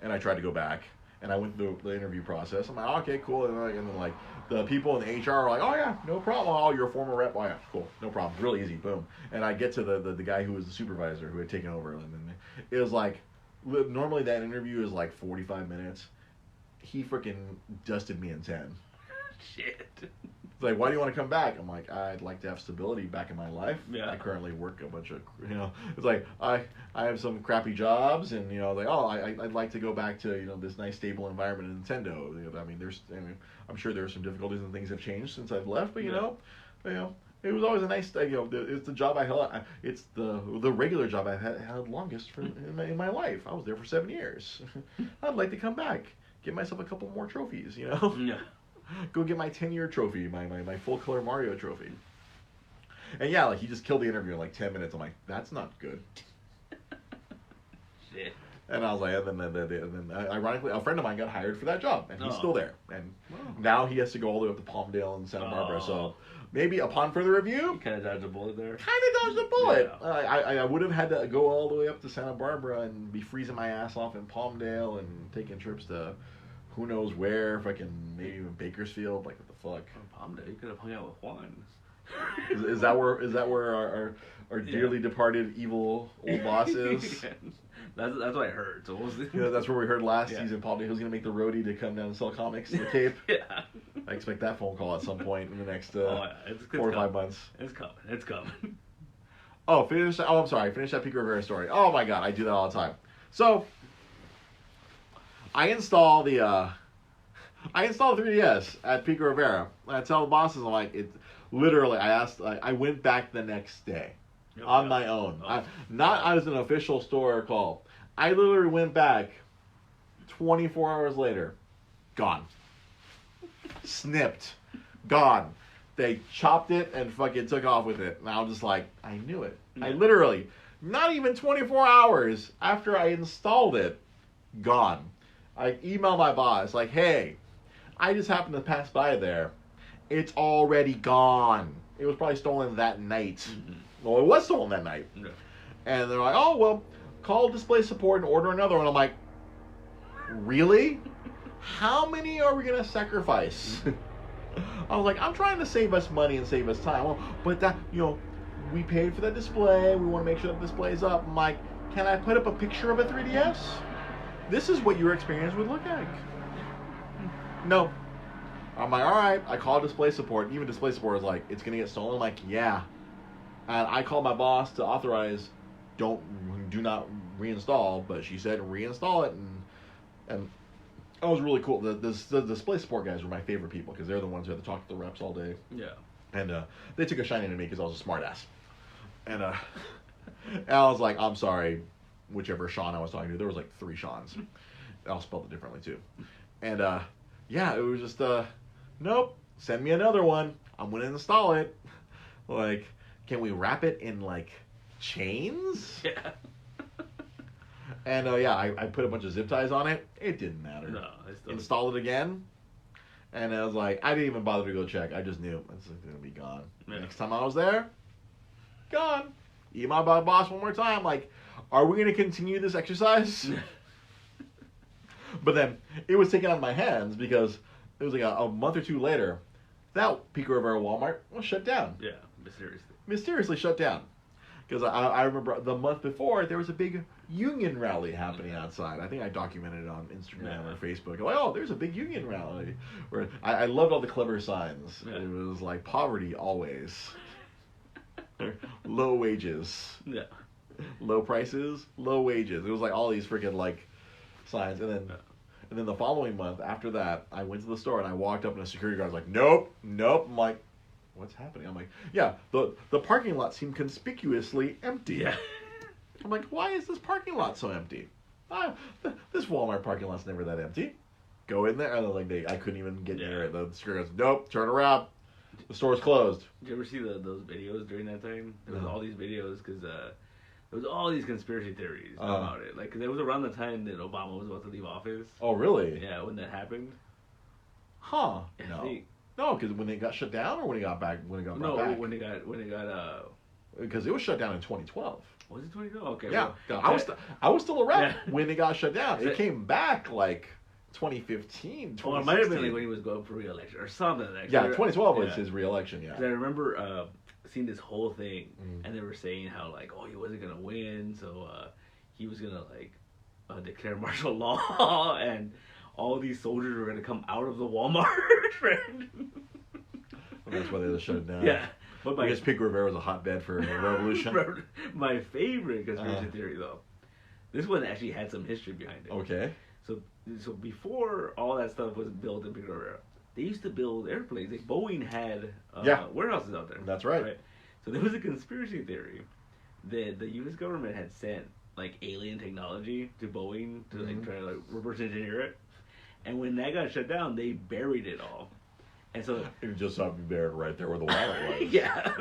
and I tried to go back. And I went through the interview process. I'm like, okay, cool. And then like the people in the HR are like, oh yeah, no problem. Oh, you're a former rep. Oh yeah, cool, no problem. Really easy, boom. And I get to the guy who was the supervisor who had taken over, and then it was like, normally that interview is like 45 minutes. He freaking dusted me in 10.
Shit.
It's like, why do you want to come back? I'm like, I'd like to have stability back in my life.
Yeah.
I currently work a bunch of, it's like, I have some crappy jobs, and, like, I'd like to go back to, this nice stable environment in Nintendo. I mean, I'm sure there are some difficulties and things have changed since I've left, but, it was always a nice, it's the job I held, it's the regular job I've had longest in my life. I was there for 7 years. I'd like to come back, get myself a couple more trophies, Yeah. Go get my 10-year trophy, my full color Mario trophy. And yeah, like he just killed the interview in like 10 minutes. I'm like, that's not good.
Shit.
And I was like, and then ironically, a friend of mine got hired for that job, and he's still there. And now he has to go all the way up to Palmdale and Santa Barbara. So maybe upon further review,
you kind of dodged a bullet there.
Kind of dodged a bullet.
Yeah.
I would have had to go all the way up to Santa Barbara and be freezing my ass off in Palmdale and taking trips to who knows where, fucking maybe even Bakersfield. Like, what the fuck?
Oh, Palmdale, you could have hung out with Juan.
Is that where our dearly departed evil old boss is?
That's what I heard. So
that's where we heard last season. Palmdale, he was gonna make the roadie to come down and sell comics in the Cape.
Yeah.
I expect that phone call at some point in the next 4 or 5 months.
It's coming.
I'm sorry. Finish that Pico Rivera story. Oh my god, I do that all the time. So I install the 3DS at Pico Rivera, and I tell the bosses, I'm like, I went back the next day on my own. Not as an official store call. I literally went back 24 hours later. Gone. Snipped. Gone. They chopped it and fucking took off with it. And I was just like, I knew it. I literally, not even 24 hours after I installed it, gone. I emailed my boss, like, hey, I just happened to pass by there. It's already gone. It was probably stolen that night. Mm-hmm. Well, it was stolen that night. No. And they're like, oh, well, call display support and order another one. I'm like, really? How many are we going to sacrifice? I was like, I'm trying to save us money and save us time. Well, but that, we paid for the display. We want to make sure the display's up. I'm like, can I put up a picture of a 3DS? This is what your experience would look like. No. I'm like, all right. I called display support. Even display support was like, it's going to get stolen. I'm like, yeah. And I called my boss to authorize, do not reinstall. But she said reinstall it. And that was really cool. The display support guys were my favorite people because they're the ones who had to talk to the reps all day. Yeah. And they took a shine into me because I was a smart ass. And I was like, I'm sorry. Whichever Sean I was talking to, there was like 3 Seans. I'll spell it differently too. And it was just nope, send me another one. I'm gonna install it. Like, can we wrap it in like chains? Yeah. And I put a bunch of zip ties on it. It didn't matter. No, install it again. And I was like, I didn't even bother to go check. I just knew it's going to be gone. Yeah. Next time I was there, gone. Email my boss one more time, like, are we going to continue this exercise? But then it was taken out of my hands because it was like a month or two later, that Pico Rivera Walmart was shut down.
Yeah, mysteriously.
Mysteriously shut down. Because I remember the month before, there was a big union rally happening outside. I think I documented it on Instagram or Facebook. Like, oh, there's a big union rally. Where I loved all the clever signs. Yeah. It was like, poverty always. Low wages.
Yeah.
Low prices, low wages. It was like all these freaking like signs. And then the following month, after that, I went to the store and I walked up and a security guard was like, nope. I'm like, what's happening? I'm like, yeah, the parking lot seemed conspicuously empty. Yeah. I'm like, why is this parking lot so empty? This Walmart parking lot's never that empty. Go in there, and like I couldn't even get near it. The security goes, nope, turn around. The store's closed.
Did you ever see those videos during that time? There was all these videos because there was all these conspiracy theories about it. Like, cause it was around the time that Obama was about to leave office.
Oh, really?
Yeah, when that happened.
Huh? No, because when it got shut down, or when it got back, when it got brought back.
when it got.
Because it was shut down in 2012.
Was it 2012? Okay.
Yeah, well, I was still around when it got shut down. It came back like 2015.
Well, it might have been like when he was going for re-election or something.
Yeah, 2012 was his re-election. Yeah.
I remember seeing this whole thing, and they were saying how like, oh, he wasn't gonna win, so he was gonna like declare martial law, and all these soldiers were gonna come out of the Walmart.
Well, that's why they shut it down.
Yeah.
But I guess Pico Rivera was a hotbed for a revolution.
My favorite conspiracy theory, though, this one actually had some history behind it.
Okay.
So before all that stuff was built in Pico Rivera, they used to build airplanes. Like Boeing had warehouses out there.
That's right.
So there was a conspiracy theory that the U.S. government had sent like alien technology to Boeing to like try to like reverse engineer it, and when that got shut down, they buried it all. And so
it just happened to be buried right there where the Walmart was.
Yeah,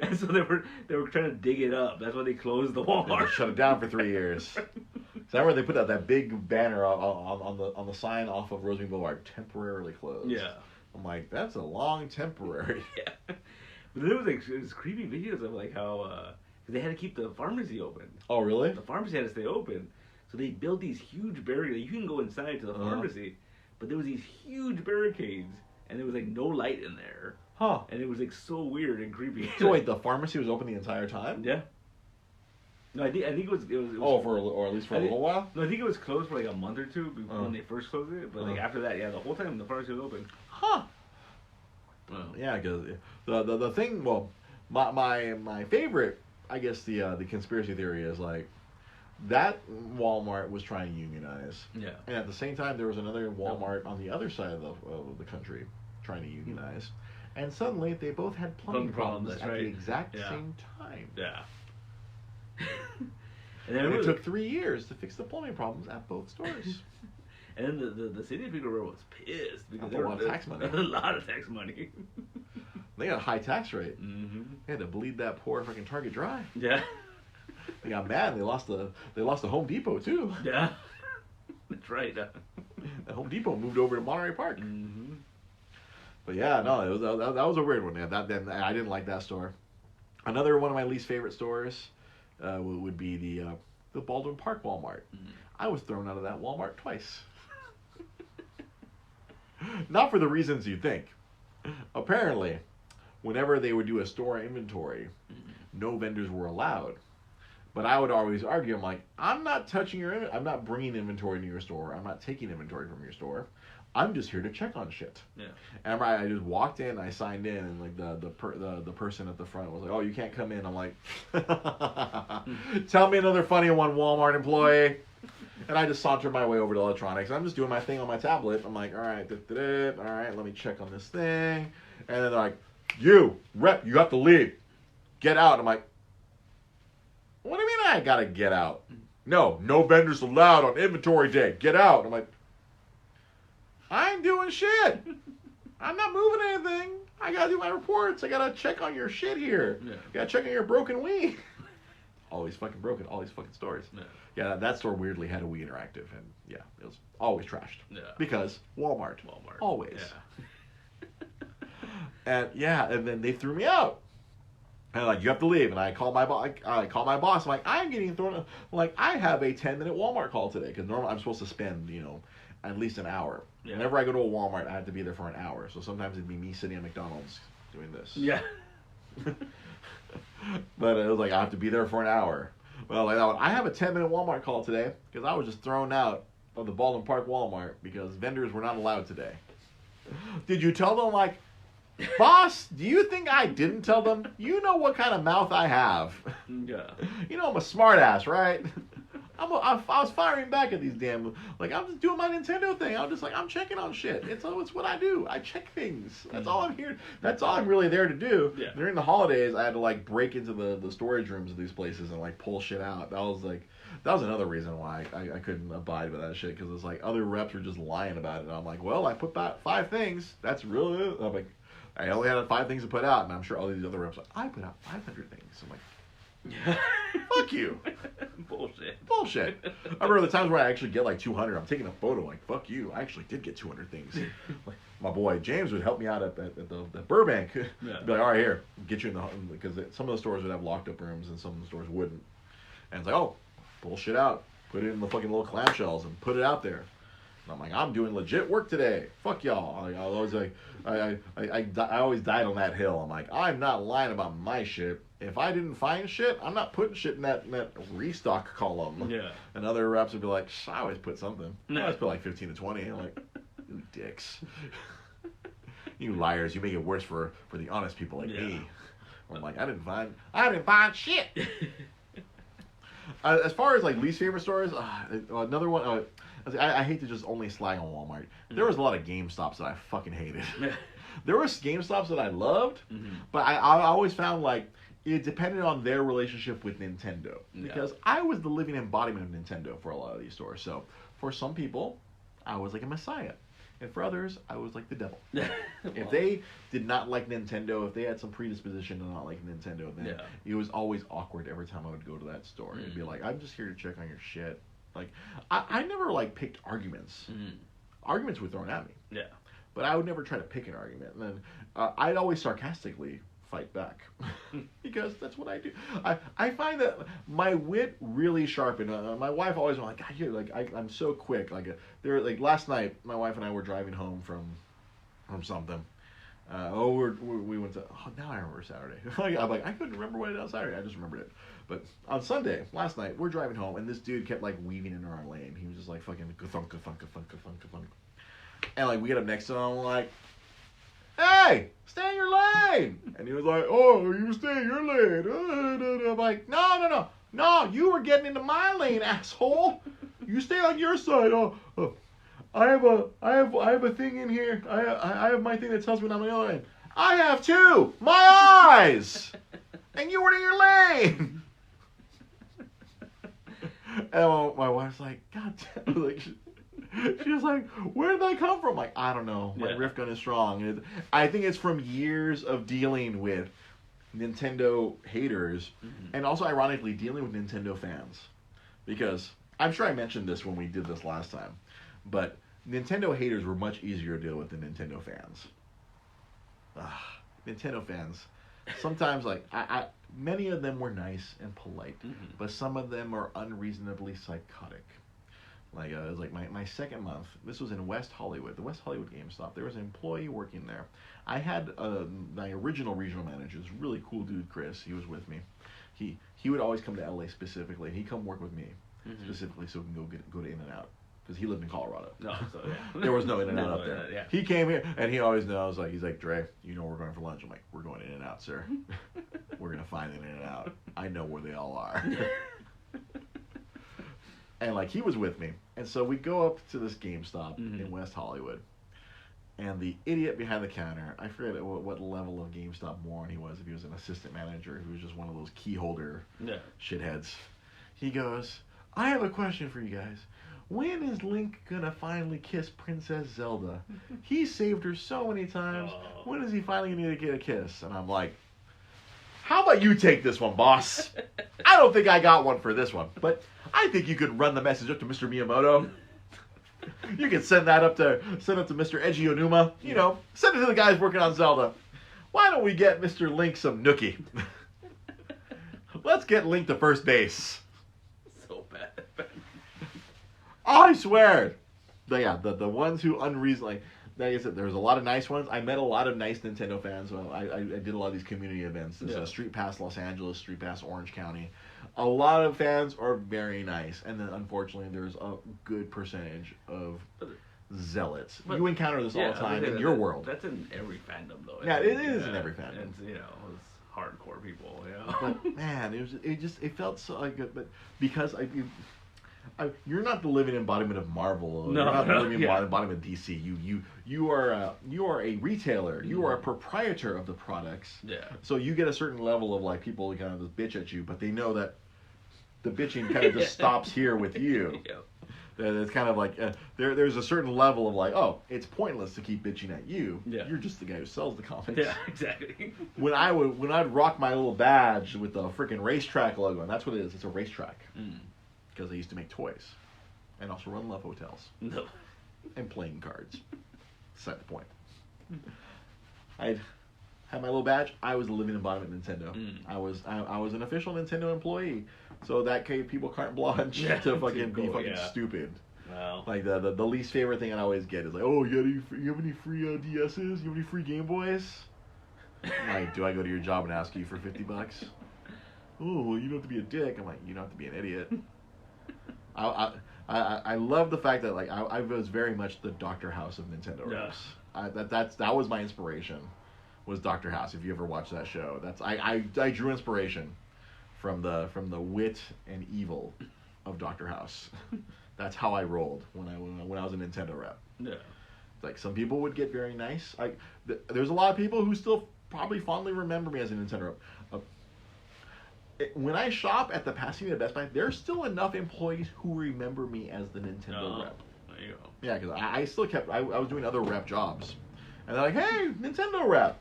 and so they were trying to dig it up. That's why they closed the Walmart.
They shut it down for 3 years. So I remember they put out that big banner on the sign off of Rosemead Boulevard, temporarily closed. Yeah, I'm like, that's a long temporary.
Yeah, but there was like this creepy videos of like how they had to keep the pharmacy open.
Oh, really?
The pharmacy had to stay open, so they built these huge barricades. You can go inside to the pharmacy, but there was these huge barricades. And there was like no light in there.
Huh.
And it was like so weird and creepy.
So wait, the pharmacy was open the entire time?
Yeah. No, I think it was
or at least for a little while?
No, I think it was closed for like a month or two when they first closed it. But like after that, the whole time the pharmacy was open.
Huh. Well, yeah, because the thing, well, my favorite, I guess the conspiracy theory is like, that Walmart was trying to unionize. Yeah. And at the same time, there was another Walmart on the other side of the country trying to unionize. And suddenly, they both had plumbing problems at the exact same time.
Yeah.
And it took 3 years to fix the plumbing problems at both stores.
And then the city of Pico Rivera was pissed because
there was a lot of tax money.
A lot of tax money.
They got a high tax rate. Mm-hmm. They had to bleed that poor fucking Target dry.
Yeah.
They got mad. They lost the Home Depot too.
Yeah, that's right.
The Home Depot moved over to Monterey Park.
Mm-hmm.
But yeah, no, that was a weird one. Yeah, I didn't like that store. Another one of my least favorite stores would be the Baldwin Park Walmart. Mm-hmm. I was thrown out of that Walmart twice. Not for the reasons you think. Apparently, whenever they would do a store inventory, no vendors were allowed. But I would always argue, I'm like, I'm not touching I'm not bringing inventory to your store. I'm not taking inventory from your store. I'm just here to check on shit. Yeah. And I just walked in, I signed in, and like the person at the front was like, oh, you can't come in. I'm like, tell me another funny one, Walmart employee. And I just sauntered my way over to electronics. I'm just doing my thing on my tablet. I'm like, all right, let me check on this thing. And then they're like, you have to leave. Get out. I'm like, what do you mean I gotta get out? No vendors allowed on inventory day. Get out. I'm like, I ain't doing shit. I'm not moving anything. I gotta do my reports. I gotta check on your shit here. Yeah. I gotta check on your broken Wii. Always fucking broken. All these fucking stores. Yeah, that store weirdly had a Wii Interactive, and yeah, it was always trashed. Yeah. Because Walmart. Always. And then they threw me out. And like, you have to leave. And I call my boss. I'm like, I'm getting thrown out. Like, I have a 10-minute Walmart call today because normally I'm supposed to spend, at least an hour. Yeah. Whenever I go to a Walmart, I have to be there for an hour. So sometimes it'd be me sitting at McDonald's doing this.
Yeah.
But it was like, I have to be there for an hour. Well, like, I have a 10-minute Walmart call today because I was just thrown out of the Baldwin Park Walmart because vendors were not allowed today. Did you tell them, like, boss, do you think I didn't tell them? You know what kind of mouth I have.
Yeah.
I'm a smart ass, right? I was firing back at these damn, like, I'm just doing my Nintendo thing. I'm checking on shit. It's what I do. I check things. That's all I'm here. That's all I'm really there to do.
Yeah.
During the holidays, I had to, like, break into the storage rooms of these places and, like, pull shit out. That was another reason why I couldn't abide with that shit, because it's like other reps were just lying about it. And I'm like, well, I put back 5 things. That's really it. I'm like, I only had 5 things to put out, and I'm sure all these other reps are like, I put out 500 things. I'm like, fuck you. Bullshit. I remember the times where I actually get like 200. I'm taking a photo, like, fuck you. I actually did get 200 things. Like, my boy James would help me out at the Burbank. Yeah. Be like, all right, here, get you in the, because some of the stores would have locked up rooms and some of the stores wouldn't. And it's like, oh, pull shit out, put it in the fucking little clamshells and put it out there. And I'm like, I'm doing legit work today. Fuck y'all. I always like, I always died on that hill. I'm like, I'm not lying about my shit. If I didn't find shit, I'm not putting shit in that restock column. Yeah. And other reps would be like, I always put something. I always put like 15 to 20. I'm like, you dicks. You liars. You make it worse for the honest people like me. I'm like, I didn't find shit. As far as like least favorite stores, another one. I hate to just only slag on Walmart. There was a lot of GameStops that I fucking hated. There was GameStops that I loved, but I always found like it depended on their relationship with Nintendo, because I was the living embodiment of Nintendo for a lot of these stores. So for some people, I was like a messiah. And for others, I was like the devil. If they did not like Nintendo, if they had some predisposition to not like Nintendo, then it was always awkward every time I would go to that store. It'd be like, I'm just here to check on your shit. Like, I never, like, picked arguments. Arguments were thrown at me. Yeah. But I would never try to pick an argument. And then I'd always sarcastically fight back. Because that's what I do. I find that my wit really sharpened. My wife always went like, God, you're like, I'm so quick. Like last night, my wife and I were driving home from something. We went to. Oh, now I remember Saturday. I'm like, I couldn't remember what I did on Saturday. I just remembered it. But on Sunday, last night, we're driving home, and this dude kept like weaving into our lane. He was just like fucking ka-thunk, ka-thunk, ka-thunk, ka-thunk, ka-thunk. And like we get up next to him, I'm like, hey, stay in your lane. And he was like, oh, you stay in your lane. I'm like, no, you were getting into my lane, asshole. You stay on your side. I have a thing in here. I have my thing that tells me when I'm in the other lane. I have too. My eyes. And you were in your lane. And my wife's like, God damn. Like, she was like, where did that come from? I'm like, I don't know. My riff gun is strong. I think it's from years of dealing with Nintendo haters, and also, ironically, dealing with Nintendo fans. Because I'm sure I mentioned this when we did this last time, but Nintendo haters were much easier to deal with than Nintendo fans. Nintendo fans, sometimes, like, many of them were nice and polite, but some of them are unreasonably psychotic. Like, it was like my second month. This was in West Hollywood, the West Hollywood GameStop. There was an employee working there. I had my original regional manager, this really cool dude, Chris. He was with me. He would always come to LA specifically. He'd come work with me specifically so we can go to In-N-Out. Because he lived in Colorado. No, so there was no In-N-Out up there. Yeah. He came here, and he always knows, like, he's like, Dre, you know we're going for lunch. I'm like, we're going In-N-Out, sir. We're going to find an In-N-Out. I know where they all are. And, like, he was with me. And so we go up to this GameStop in West Hollywood. And the idiot behind the counter, I forget what level of GameStop moron he was. If he was an assistant manager, who was just one of those key holder shitheads. He goes, I have a question for you guys. When is Link gonna finally kiss Princess Zelda? He saved her so many times. When is he finally gonna get a kiss? And I'm like, how about you take this one, boss? I don't think I got one for this one, but I think you could run the message up to Mr. Miyamoto. You can send that up to Mr. Eiji Onuma. You know, send it to the guys working on Zelda. why don't we get Mr. Link some nookie? Let's get Link to first base.
So bad.
I swear. The ones who unreasonably, like I said, there's a lot of nice ones. I met a lot of nice Nintendo fans. So I did a lot of these community events. There's a Street Pass Los Angeles, Street Pass Orange County. A lot of fans are very nice, and then unfortunately there's a good percentage of zealots. You encounter this all the time in your world.
That's in every fandom, though.
Yeah, it is in every fandom.
It's, it's hardcore people.
But man, it felt so good. But because you're not the living embodiment of Marvel.
No,
you're not the living embodiment of DC. You are a retailer. You are a proprietor of the products.
Yeah.
So you get a certain level of like people kind of just bitch at you, but they know that the bitching kind of just stops here with you.
Yeah.
It's kind of like there's a certain level of like, oh, it's pointless to keep bitching at you.
Yeah.
You're just the guy who sells the comics.
Yeah, exactly.
When I'd rock my little badge with the freaking racetrack logo, and that's what it is. It's a racetrack. Because I used to make toys, and also run love hotels, and playing cards. Beside the point. I'd had my little badge. I was the living embodiment of Nintendo. I was an official Nintendo employee, so that gave people carte blanche to fucking be fucking stupid.
Wow.
Like the least favorite thing I always get is like, oh, you have any free DSs? You have any free Game Boys? I'm like, do I go to your job and ask you for $50? Oh, well, you don't have to be a dick. I'm like, you don't have to be an idiot. I love the fact that like I was very much the Dr. House of Nintendo reps. That was my inspiration, was Dr. House. If you ever watched that show, I drew inspiration from the wit and evil of Dr. House. That's how I rolled when I was a Nintendo rep.
Yeah.
Like some people would get very nice. There's a lot of people who still probably fondly remember me as a Nintendo rep. When I shop at the Pasadena Best Buy, there's still enough employees who remember me as the Nintendo rep.
There you go.
Yeah, because I still kept, I was doing other rep jobs. And they're like, hey, Nintendo rep.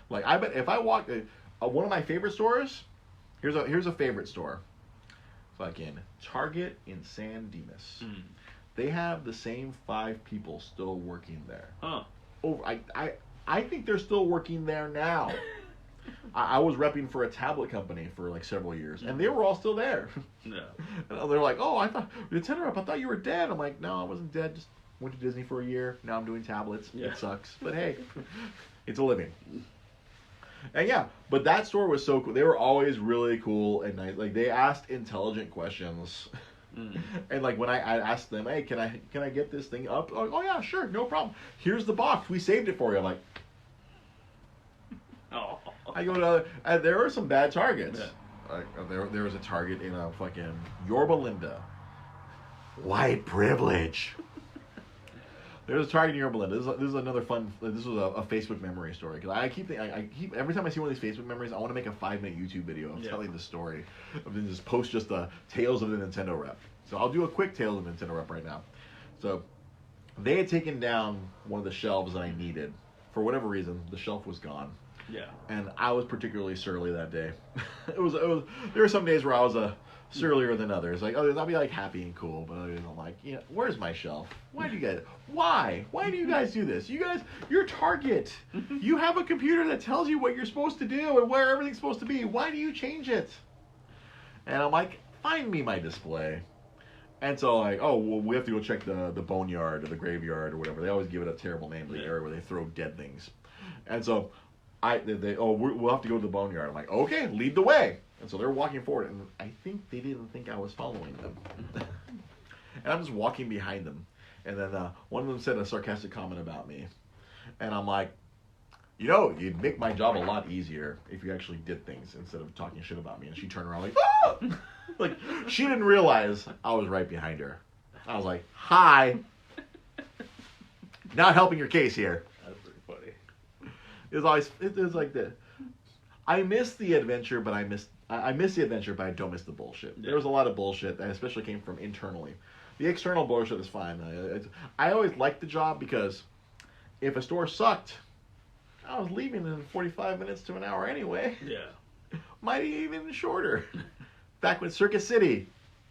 Like, I bet if I walk, one of my favorite stores, here's a favorite store. Fucking Target in San Dimas. They have the same 5 people still working there.
Huh.
I think they're still working there now. I was repping for a tablet company for like several years, and they were all still there.
Yeah.
And they're like, oh, I thought Nintendo rep, I thought you were dead. I'm like, no, I wasn't dead. Just went to Disney for a year. Now I'm doing tablets.
Yeah.
It sucks, but hey, it's a living. And yeah, but that store was so cool. They were always really cool and nice. Like they asked intelligent questions. And like when I asked them, hey, can I get this thing up? Oh yeah, sure, no problem. Here's the box. We saved it for you. I'm like,
oh.
I go to there were some bad Targets. Yeah. There was a Target in a fucking Yorba Linda. White privilege. There was a Target in Yorba Linda. This is another fun. This was a Facebook memory story because I keep every time I see one of these Facebook memories, I want to make a 5-minute YouTube video of telling the story. Of then just post just the tales of the Nintendo rep. So I'll do a quick tales of the Nintendo rep right now. So they had taken down one of the shelves that I needed. For whatever reason, the shelf was gone.
Yeah.
And I was particularly surly that day. It was. There were some days where I was surlier than others. Like others, I'll be like happy and cool, but others I'm like, where's my shelf? Why do you guys? Why do you guys do this? You're Target. You have a computer that tells you what you're supposed to do and where everything's supposed to be. Why do you change it? And I'm like, find me my display. And so like, oh, well, we have to go check the boneyard or the graveyard or whatever. They always give it a terrible name, the area where they throw dead things. And so we'll have to go to the boneyard. I'm like, okay, lead the way. And so they're walking forward, and I think they didn't think I was following them. And I'm just walking behind them. And then one of them said a sarcastic comment about me. And I'm like, you'd make my job a lot easier if you actually did things instead of talking shit about me. And she turned around like, ah! Like, she didn't realize I was right behind her. I was like, hi. Not helping your case here.
That's pretty funny.
It was like the, I miss the adventure, but I miss the adventure, but I don't miss the bullshit. Yeah. There was a lot of bullshit that especially came from internally. The external bullshit is fine. I always liked the job because if a store sucked, I was leaving in 45 minutes to an hour anyway.
Yeah.
Might even shorter. Back when Circuit City.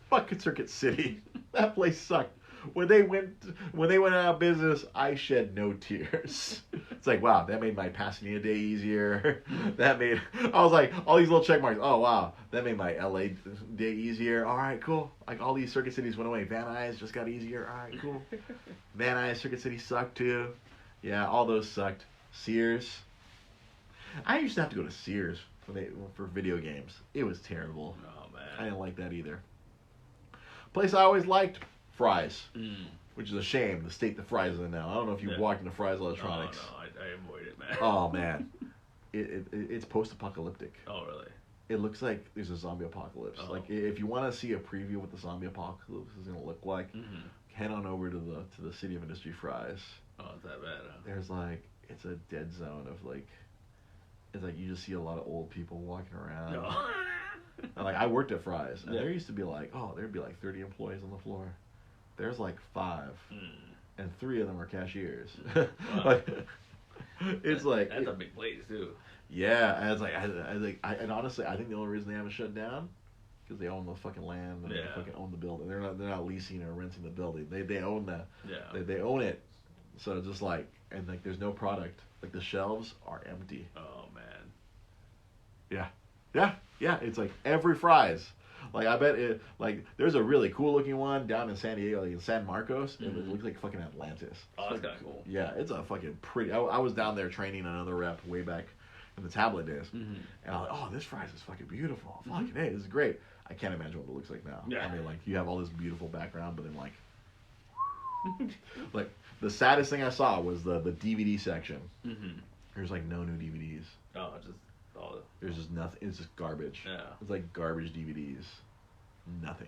Fuck Circuit City. That place sucked. when they went out of business, I shed no tears. It's like, wow, that made my Pasadena day easier. I was like, all these little check marks. Oh wow, that made my LA day easier. All right, cool. Like all these Circuit Cities went away. Van Nuys just got easier. All right, cool. Van Nuys, Circuit City sucked too. Yeah, all those sucked. Sears. I used to have to go to Sears for video games. It was terrible.
Oh man,
I didn't like that either. Place I always liked, Fry's, which is a shame. The state the Fry's is in now. I don't know if you've walked into Fry's Electronics.
Oh, no, I avoid it, man.
Oh man, it's post-apocalyptic.
Oh really?
It looks like there's a zombie apocalypse. Oh. Like if you want to see a preview of what the zombie apocalypse is gonna look like, head on over to the City of Industry Fry's.
Oh, it's that bad. Huh?
There's like it's a dead zone of like. It's like you just see a lot of old people walking around.
No.
And like I worked at Fry's, and there used to be like, there'd be like 30 employees on the floor. There's like 5, and 3 of them are cashiers.
Wow.
Like, it's like
that's a big place too.
Yeah, and it's like and honestly, I think the only reason they haven't shut down because they own the fucking land and they fucking own the building. They're not leasing or renting the building. They own they own it. So it's just like and like there's no product. Like the shelves are empty.
Oh man.
Yeah. It's like every Fry's. Like I bet it. Like there's a really cool looking one down in San Diego, like in San Marcos. It looks like fucking Atlantis.
Oh, that's kind of cool.
Yeah, it's a fucking pretty. I was down there training another rep way back in the tablet days, and I was like, oh, this Fry's is fucking beautiful. Fucking hey, this is great. I can't imagine what it looks like now.
Yeah.
I mean, like you have all this beautiful background, but then like the saddest thing I saw was the DVD section. There's like no new DVDs.
Oh, just all.
There's just nothing. It's just garbage.
Yeah.
It's like garbage DVDs. Nothing.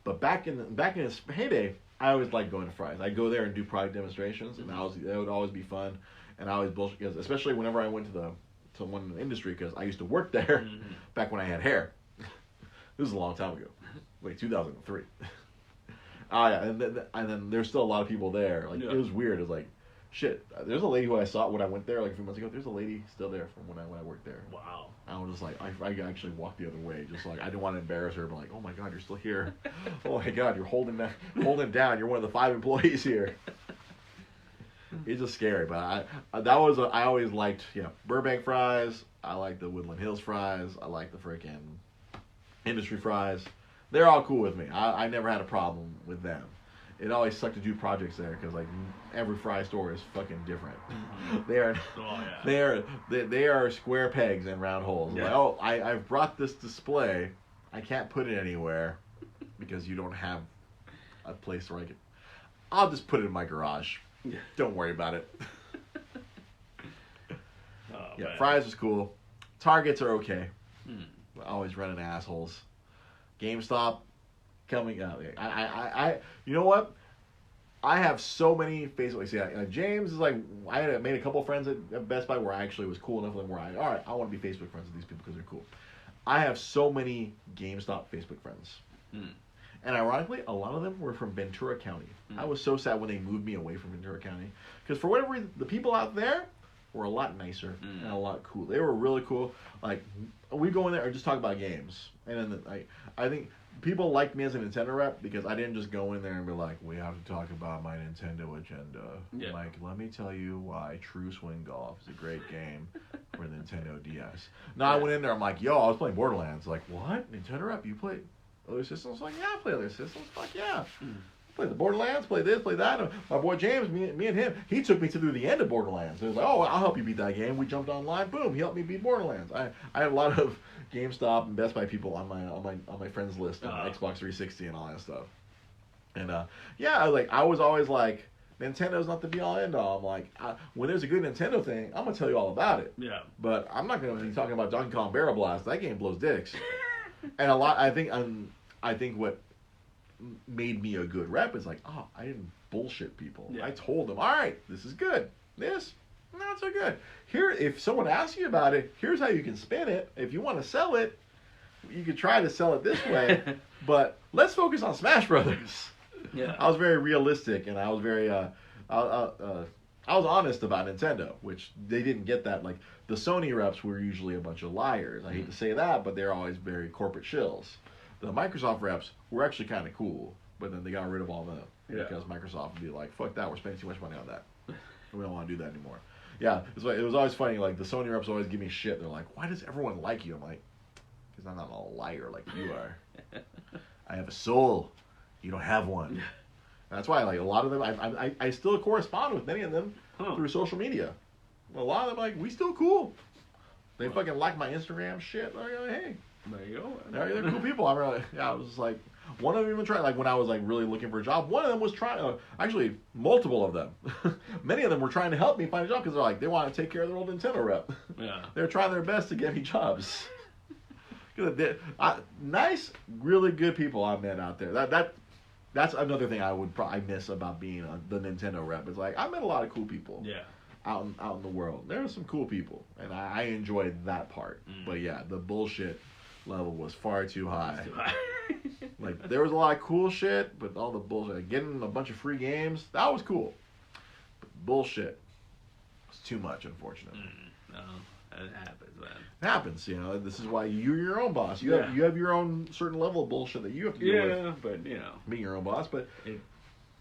But back in its heyday, I always liked going to Fry's. I'd go there and do product demonstrations, and that would always be fun. And I always bullshit because, especially whenever I went to one in the industry, because I used to work there back when I had hair. This is a long time ago, like 2003. Oh yeah, and then there's still a lot of people there. Like it was weird. It was like, shit. There's a lady who I saw when I went there like a few months ago. There's a lady still there from when I worked there.
Wow.
I was just like, I actually walked the other way, just like I didn't want to embarrass her, but like, oh my god, you're still here. Oh my god, you're holding down. You're one of the 5 employees here. It's just scary, but I always liked Burbank Fry's. I like the Woodland Hills Fry's. I like the freaking Industry Fry's. They're all cool with me. I never had a problem with them. It always sucked to do projects there because like every Fry store is fucking different. They are square pegs and round holes.
Yeah.
Like, I've brought this display. I can't put it anywhere because you don't have a place where I'll just put it in my garage.
Yeah.
Don't worry about it.
Man.
Fry's is cool. Targets are okay. Always running assholes. GameStop coming out. I you know what? I have so many Facebook. See, James is like I had made a couple friends at Best Buy where I actually was cool enough with them where I want to be Facebook friends with these people because they're cool. I have so many GameStop Facebook friends. And ironically, a lot of them were from Ventura County. I was so sad when they moved me away from Ventura County because for whatever reason, the people out there were a lot nicer and a lot cool. They were really cool. Like we go in there and just talk about games, and then I think people liked me as a Nintendo rep because I didn't just go in there and be like, we have to talk about my Nintendo agenda.
Yeah.
Like, let me tell you why True Swing Golf is a great game for Nintendo DS. No, I went in there, I'm like, yo, I was playing Borderlands. Like, what? Nintendo rep? You play other systems? Like, yeah, I play other systems. Fuck yeah. Play the Borderlands, play this, play that. My boy James, me and him, he took me through the end of Borderlands. He was like, oh, I'll help you beat that game. We jumped online, boom, he helped me beat Borderlands. I had a lot of GameStop and Best Buy people on my friends list on Xbox 360 and all that stuff. And I was always like, Nintendo's not the be all end all. I'm like, when there's a good Nintendo thing, I'm gonna tell you all about it.
Yeah.
But I'm not gonna be talking about Donkey Kong Barrel Blast. That game blows dicks. And I think what made me a good rep is like, I didn't bullshit people.
Yeah.
I told them, all right, this is good. This, not so good. Here, if someone asks you about it, here's how you can spin it. If you want to sell it, you could try to sell it this way. But let's focus on Smash Brothers.
Yeah.
I was very realistic, and I was very, I was honest about Nintendo, which they didn't get that. Like the Sony reps were usually a bunch of liars. I hate to say that, but they're always very corporate shills. The Microsoft reps were actually kind of cool, but then they got rid of all because Microsoft would be like, fuck that, we're spending too much money on that. We don't want to do that anymore. Yeah, it was always funny. Like the Sony reps always give me shit. They're like, why does everyone like you? I'm like, because I'm not a liar like you are. I have a soul. You don't have one. That's why, like, a lot of them, I still correspond with many of them through social media. A lot of them, like, we still cool. They fucking like my Instagram shit. Like, hey,
there you go.
They're cool people. I was just like, one of them even tried, like, when I was, like, really looking for a job, one of them was trying, actually, multiple of them. Many of them were trying to help me find a job because they're like, they want to take care of their old Nintendo rep.
Yeah.
They're trying their best to get me jobs. Nice, really good people I met out there. That's another thing I miss about being the Nintendo rep. It's like I met a lot of cool people.
Yeah.
Out in the world, there are some cool people, and I enjoyed that part. But yeah, the bullshit level was far too high. Like there was a lot of cool shit, but all the bullshit, like, getting a bunch of free games, that was cool. But bullshit was too much, unfortunately.
No, it happens, man.
It happens, you know. This is why you're your own boss. You have your own certain level of bullshit that you have to deal with.
Yeah, but you know,
being your own boss, but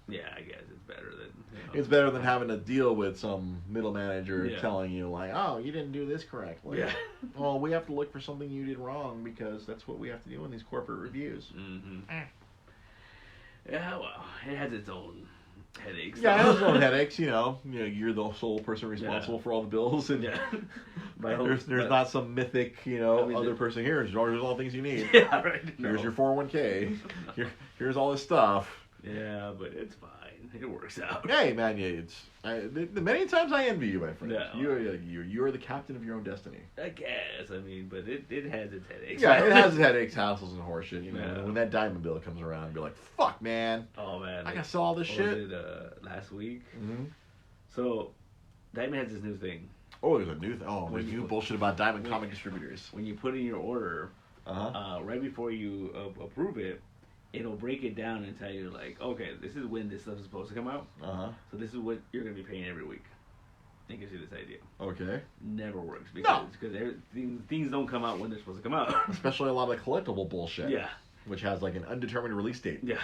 yeah, I guess it's better than.
It's better than having to deal with some middle manager telling you like, oh, you didn't do this correctly.
Yeah.
Well, we have to look for something you did wrong because that's what we have to do in these corporate reviews.
Mm-hmm. Yeah, well, it has its own headaches.
Yeah, it has its own headaches. You know, you're the sole person responsible for all the bills, and there's not some mythic, other person here. Here's all the things you need.
Yeah, right.
Here's your 401k. Here's all this stuff.
Yeah, but it's fine. It works out.
Hey, man, many times I envy you, my friend.
No.
You're the captain of your own destiny.
I guess. I mean, but it has its headaches.
Yeah, it has its headaches, hassles, and horseshit. When that diamond bill comes around, you're like, fuck, man.
Oh, man.
I gotta sell all this shit.
Was it last week?
Mm-hmm.
So, Diamond has this new thing.
Oh, there's a new thing. Oh, there's new bullshit about Diamond comic distributors.
When you put in your order, right before you approve it, it'll break it down and tell you, like, okay, this is when this stuff is supposed to come out. So this is what you're going to be paying every week. It gives you this idea.
Okay.
Never works because things don't come out when they're supposed to come out.
Especially a lot of collectible bullshit.
Yeah.
Which has, like, an undetermined release date.
Yeah.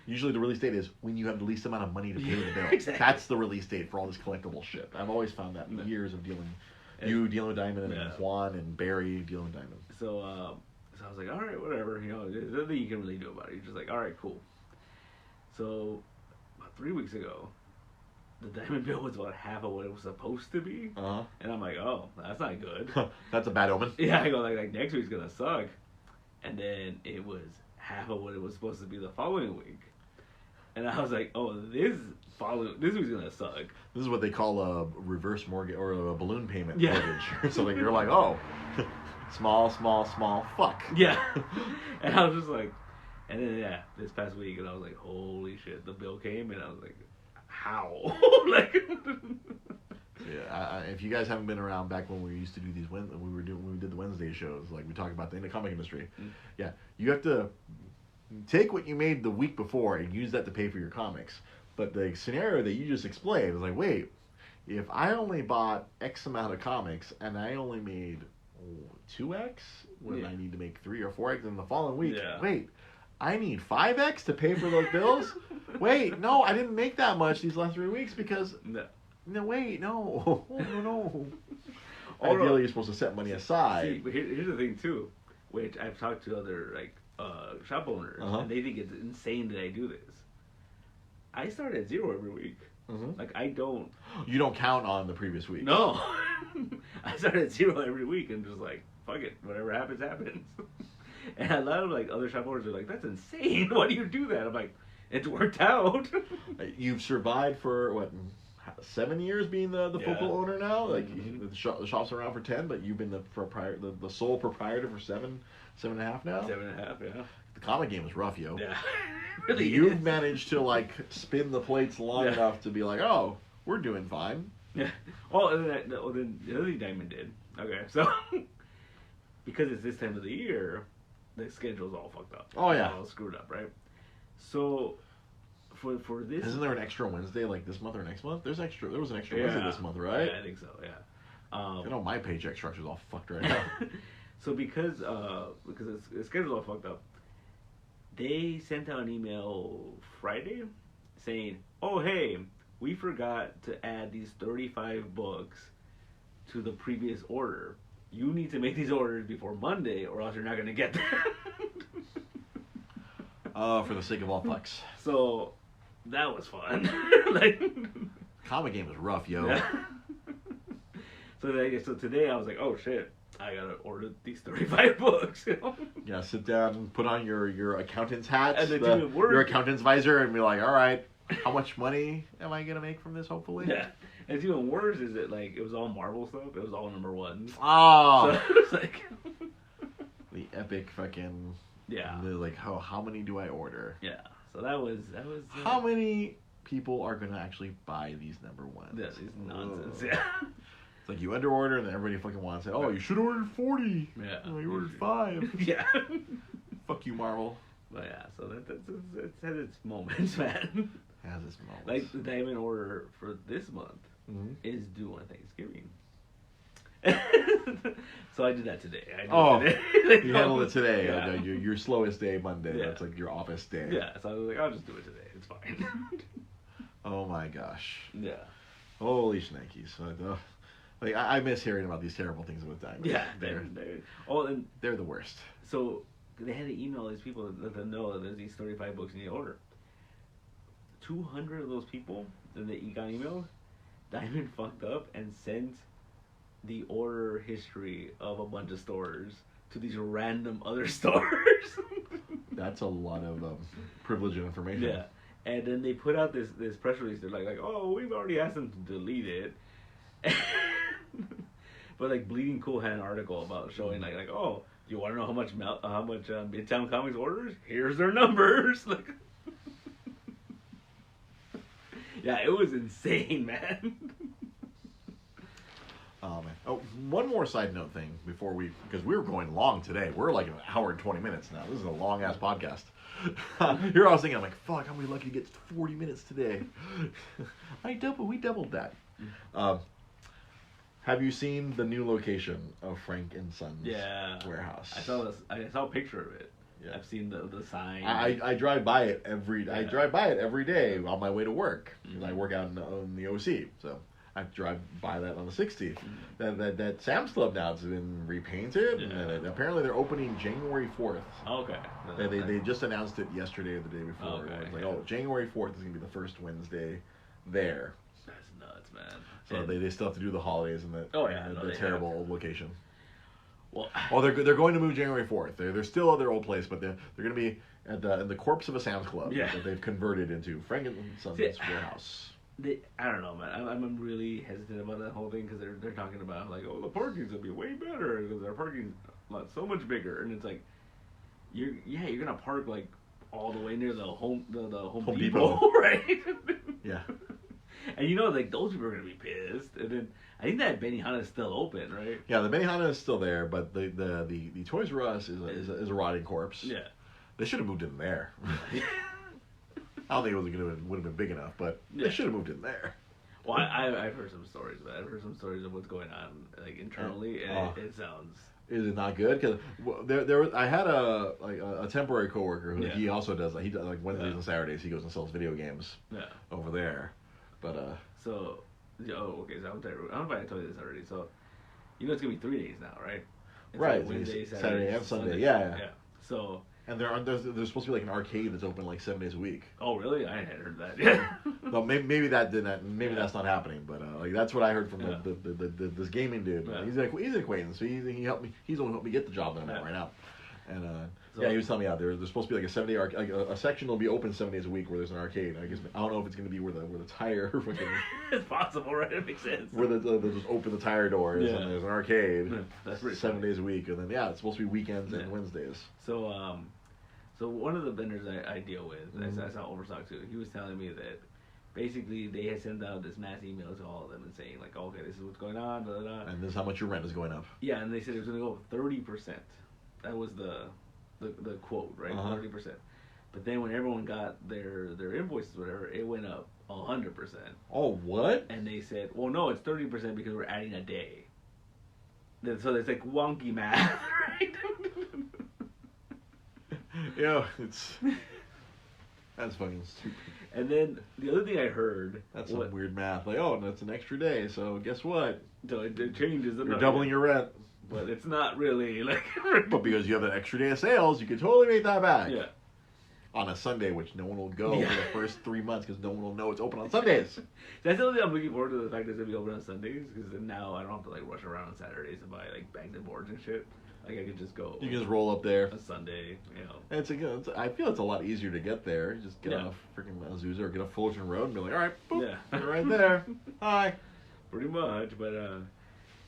Usually the release date is when you have the least amount of money to pay the bill.
Exactly.
That's the release date for all this collectible shit. I've always found that in years of dealing with Diamond, and Juan and Barry dealing with Diamond.
So I was like, all right, whatever. There's nothing you can really do about it. You're just like, all right, cool. So about 3 weeks ago, the Diamond bill was about half of what it was supposed to be. And I'm like, oh, that's not good.
That's a bad omen.
Yeah, I go like next week's gonna suck. And then it was half of what it was supposed to be the following week. And I was like, oh, this week's gonna suck.
This is what they call a reverse mortgage or a balloon payment mortgage or something. You're like, oh, small, fuck.
Yeah. And I was just like, and then this past week, and I was like, holy shit, the bill came, and I was like, how? Like.
Yeah, if you guys haven't been around back when we used to do these when we did the Wednesday shows, like we talked about the comic industry. Yeah, you have to take what you made the week before and use that to pay for your comics. But the scenario that you just explained was like, wait, if I only bought X amount of comics and I only made 2X when I need to make 3 or 4X in the following week, wait, I need 5X to pay for those bills? Wait, no, I didn't make that much these last 3 weeks because... No, wait, no. No. Ideally, you're supposed to set money aside.
See, but here's the thing, too, which I've talked to other, shop owners, and they think it's insane that I do this. I start at 0 every week. Like, I don't...
You don't count on the previous week.
No. I start at 0 every week and just like, fuck it. Whatever happens, happens. And a lot of, other shop owners are like, that's insane. Why do you do that? I'm like, it's worked out.
You've survived for, 7 years being the focal owner now? Like, the shop's around for 10, but you've been the sole proprietor for 7.5 now?
7.5, yeah.
The comic game is rough, yo.
Yeah. Really
You've managed to, spin the plates long enough to be like, oh, we're doing fine.
Yeah. Well, then the other thing Diamond did. Okay, so, because it's this time of the year, the schedule's all fucked up.
Oh, yeah.
It's all screwed up, right? So... For this,
isn't there an extra Wednesday like this month or next month? There was an extra Wednesday this month, right?
Yeah, I think so. Yeah.
My paycheck structure's all fucked right now.
So because the schedule's all fucked up, they sent out an email Friday saying, "Oh hey, we forgot to add these 35 books to the previous order. You need to make these orders before Monday, or else you're not gonna get them."
For the sake of all fucks.
So that was fun. Like,
comic game was rough, yo.
Yeah. So today I was like, oh shit, I gotta order these 35 books. You know?
Yeah, sit down and put on your accountant's hat,
And
your accountant's visor, and be like, all right, how much money am I gonna make from this? Hopefully.
Yeah. And it's even worse is that like it was all Marvel stuff. It was all number ones.
Oh.
So it's like
the epic fucking.
Yeah.
Like how many do I order?
Yeah. So that was.
How many people are gonna actually buy these number ones?
Yeah, these nonsense. Oh. Yeah.
It's like you under order and then everybody fucking wants it. Oh, you should have ordered 40.
Yeah.
Oh, you ordered 5.
Yeah.
Fuck you, Marvel.
But yeah, so that's had its moments, man.
Has its moments.
Like the diamond order for this month is due on Thanksgiving. So I did that today.
You handled it today.
Yeah.
Your slowest day, Monday.
Yeah.
That's like your office day.
Yeah, so I was like, I'll just do it today. It's fine.
Oh my gosh.
Yeah.
Holy shnikes. Like I miss hearing about these terrible things with diamonds.
Yeah,
they're the worst.
So they had to email these people to let them know that there's these 35 books you need to order. 200 of those people that they got emailed, Diamond fucked up and sent the order history of a bunch of stores to these random other stores.
That's a lot of privileged information.
Yeah. And then they put out this press release. They're like, oh, we've already asked them to delete it. But like Bleeding Cool had an article about showing like oh, you want to know how much Midtown Comics orders? Here's their numbers. Like, yeah, it was insane, man.
Oh man. Oh, one more side note thing before because we were going long today. We're like an hour and 20 minutes now. This is a long ass podcast. Here I was thinking, I'm like, fuck, I'm lucky to get 40 minutes today. We doubled that. Have you seen the new location of Frank and Son's warehouse?
I saw a picture of it.
Yeah.
I've seen the sign.
I drive by it every day on my way to work. Mm-hmm. I work out in the OC, so I drive by that on the 60. Mm-hmm. That Sam's Club now has been repainted, and apparently they're opening January 4th.
Oh, okay.
They just announced it yesterday or the day before. Okay, it was like, January 4th is gonna be the first Wednesday there.
That's nuts, man.
So they still have to do the holidays in the terrible old location.
Well,
they're going to move January 4th. They're still at their old place, but they're going to be in the corpse of a Sam's Club that they've converted into Frank and Son's warehouse.
I don't know, man. I'm really hesitant about that whole thing because they're talking about like, the parking's gonna be way better because our parking lot's so much bigger, and it's like, you're gonna park like all the way near the Home Depot, right? Yeah. And like those people are gonna be pissed. And then I think that Benihana is still open, right?
Yeah, the Benihana is still there, but the Toys R Us is a rotting corpse. Yeah. They should have moved in there. I don't think it would have been big enough, but they should have moved in there.
Well, I've heard some stories of that. I've heard some stories of what's going on like internally, and it sounds.
Is it not good? Because I had a temporary coworker who he also does he does like Wednesdays and Saturdays he goes and sells video games over there, but
okay. So I don't know if I told you this already. So it's gonna be 3 days now, right? It's
right.
Like Wednesday,
Saturday and Sunday. Yeah.
So.
And there's supposed to be like an arcade that's open like 7 days a week.
Oh really? I hadn't heard that. Yeah.
Well, maybe that didn't. Maybe that's not happening. But like that's what I heard from this gaming dude. Yeah. He's an acquaintance. So he helped me. He's the one who helped me get the job that I'm at right now. And he was telling me there's supposed to be like a 7-day like a section that'll be open 7 days a week where there's an arcade. I don't know if it's gonna be where the tire fucking.
It's possible, right? It makes sense.
Where they'll just open the tire doors and there's an arcade. That's pretty 7 days a week, and then it's supposed to be weekends and Wednesdays.
So one of the vendors I deal with, that's how Overstock too. He was telling me that basically they had sent out this mass email to all of them and saying like, okay, this is what's going on, blah, blah, blah.
And this is how much your rent is going up.
Yeah, and they said it was going to go up 30%. That was the quote, right? 30%. But then when everyone got their invoices, whatever, it went up 100%.
Oh, what?
And they said, well, no, it's 30% because we're adding a day. So it's like wonky math, right?
It's That's fucking stupid.
And then the other thing I heard...
That's some weird math. Like, oh, that's an extra day, so guess what?
So it changes.
You're doubling your rent.
But it's not really like...
But because you have an extra day of sales, you can totally make that back.
Yeah.
On a Sunday, which no one will go for the first 3 months because no one will know it's open on Sundays.
That's the only thing I'm looking forward to, the fact that it's going to be open on Sundays, because then now I don't have to like rush around on Saturdays and buy like bags and boards and shit. Like I could just go.
You can just roll up there.
A Sunday, you know.
And I feel it's a lot easier to get there. You just get off freaking Azusa or get off Fullerton Road and be like, all right, boop, you're right there. Hi.
Pretty much, but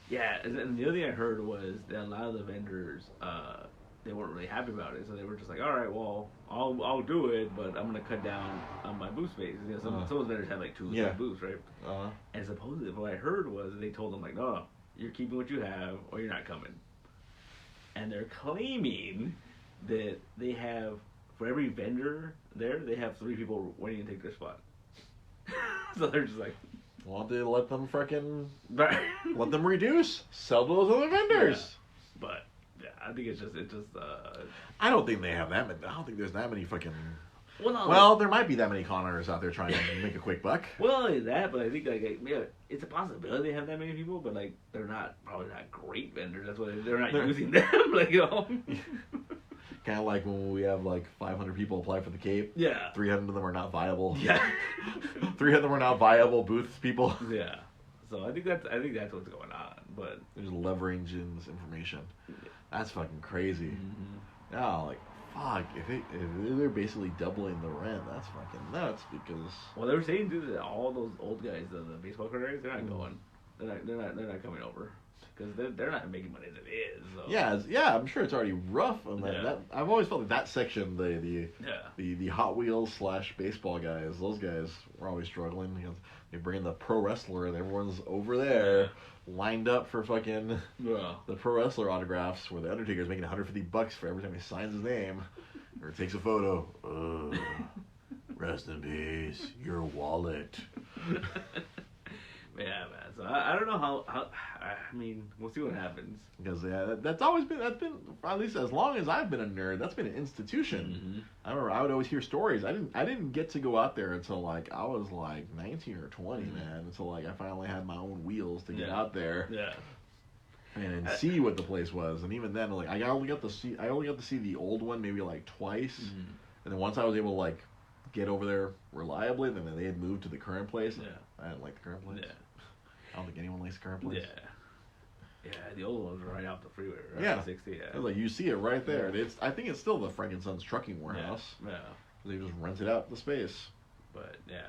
yeah. And the other thing I heard was that a lot of the vendors, they weren't really happy about it, so they were just like, all right, well, I'll do it, but I'm gonna cut down on my booth space. You know, some of those vendors have like 2 booths, right? And supposedly, what I heard was they told them like, no, you're keeping what you have, or you're not coming. And they're claiming that they have, for every vendor there, they have 3 people waiting to take their spot. So they're just like,
well, they let them freaking let them reduce, sell to those other vendors.
Yeah. But yeah, I think it's just.
I don't think they have that many. I don't think there's that many fucking.
Well,
there might be that many con artists out there trying to make a quick buck.
Well, not only that, but I think like it's a possibility they have that many people, but like they're probably not great vendors. That's why they're not using them. Like, you know.
Kind of like when we have like 500 people apply for the Cape.
Yeah.
300 of them are not viable.
Yeah.
300 of them are not viable booth people.
Yeah. So I think that's what's going on. But
there's leveraging this information. That's fucking crazy.
Mm-hmm.
Yeah, like fuck. If they're basically doubling the rent, that's fucking nuts. Because
they were saying too that all those old guys, the baseball guys, they're not going. They're not coming over. Because they're not making money as it is. So.
Yeah, I'm sure it's already rough on that. That I've always felt like that section, the Hot Wheels / baseball guys, those guys were always struggling. You know, they bring in the pro wrestler and everyone's over there lined up for fucking the pro wrestler autographs, where the Undertaker's making $150 for every time he signs his name or takes a photo. Rest in peace, your wallet.
Yeah, man. So I don't know how. I mean, we'll see what happens.
Because that's been at least as long as I've been a nerd. That's been an institution.
Mm-hmm.
I remember I would always hear stories. I didn't get to go out there until like I was like 19 or 20, man. Until like I finally had my own wheels to get out there.
Yeah.
And see what the place was. And even then, like I only got to see the old one maybe like twice. Mm-hmm. And then once I was able to like get over there reliably, then they had moved to the current place.
Yeah.
I didn't like the current place.
Yeah.
I don't think anyone likes the current place.
Yeah. Yeah, the old ones are right off the freeway, right?
Yeah.
60, yeah.
It's like you see it right there. I think it's still the Frankenstein's trucking warehouse.
Yeah.
They just rented out the space.
But yeah,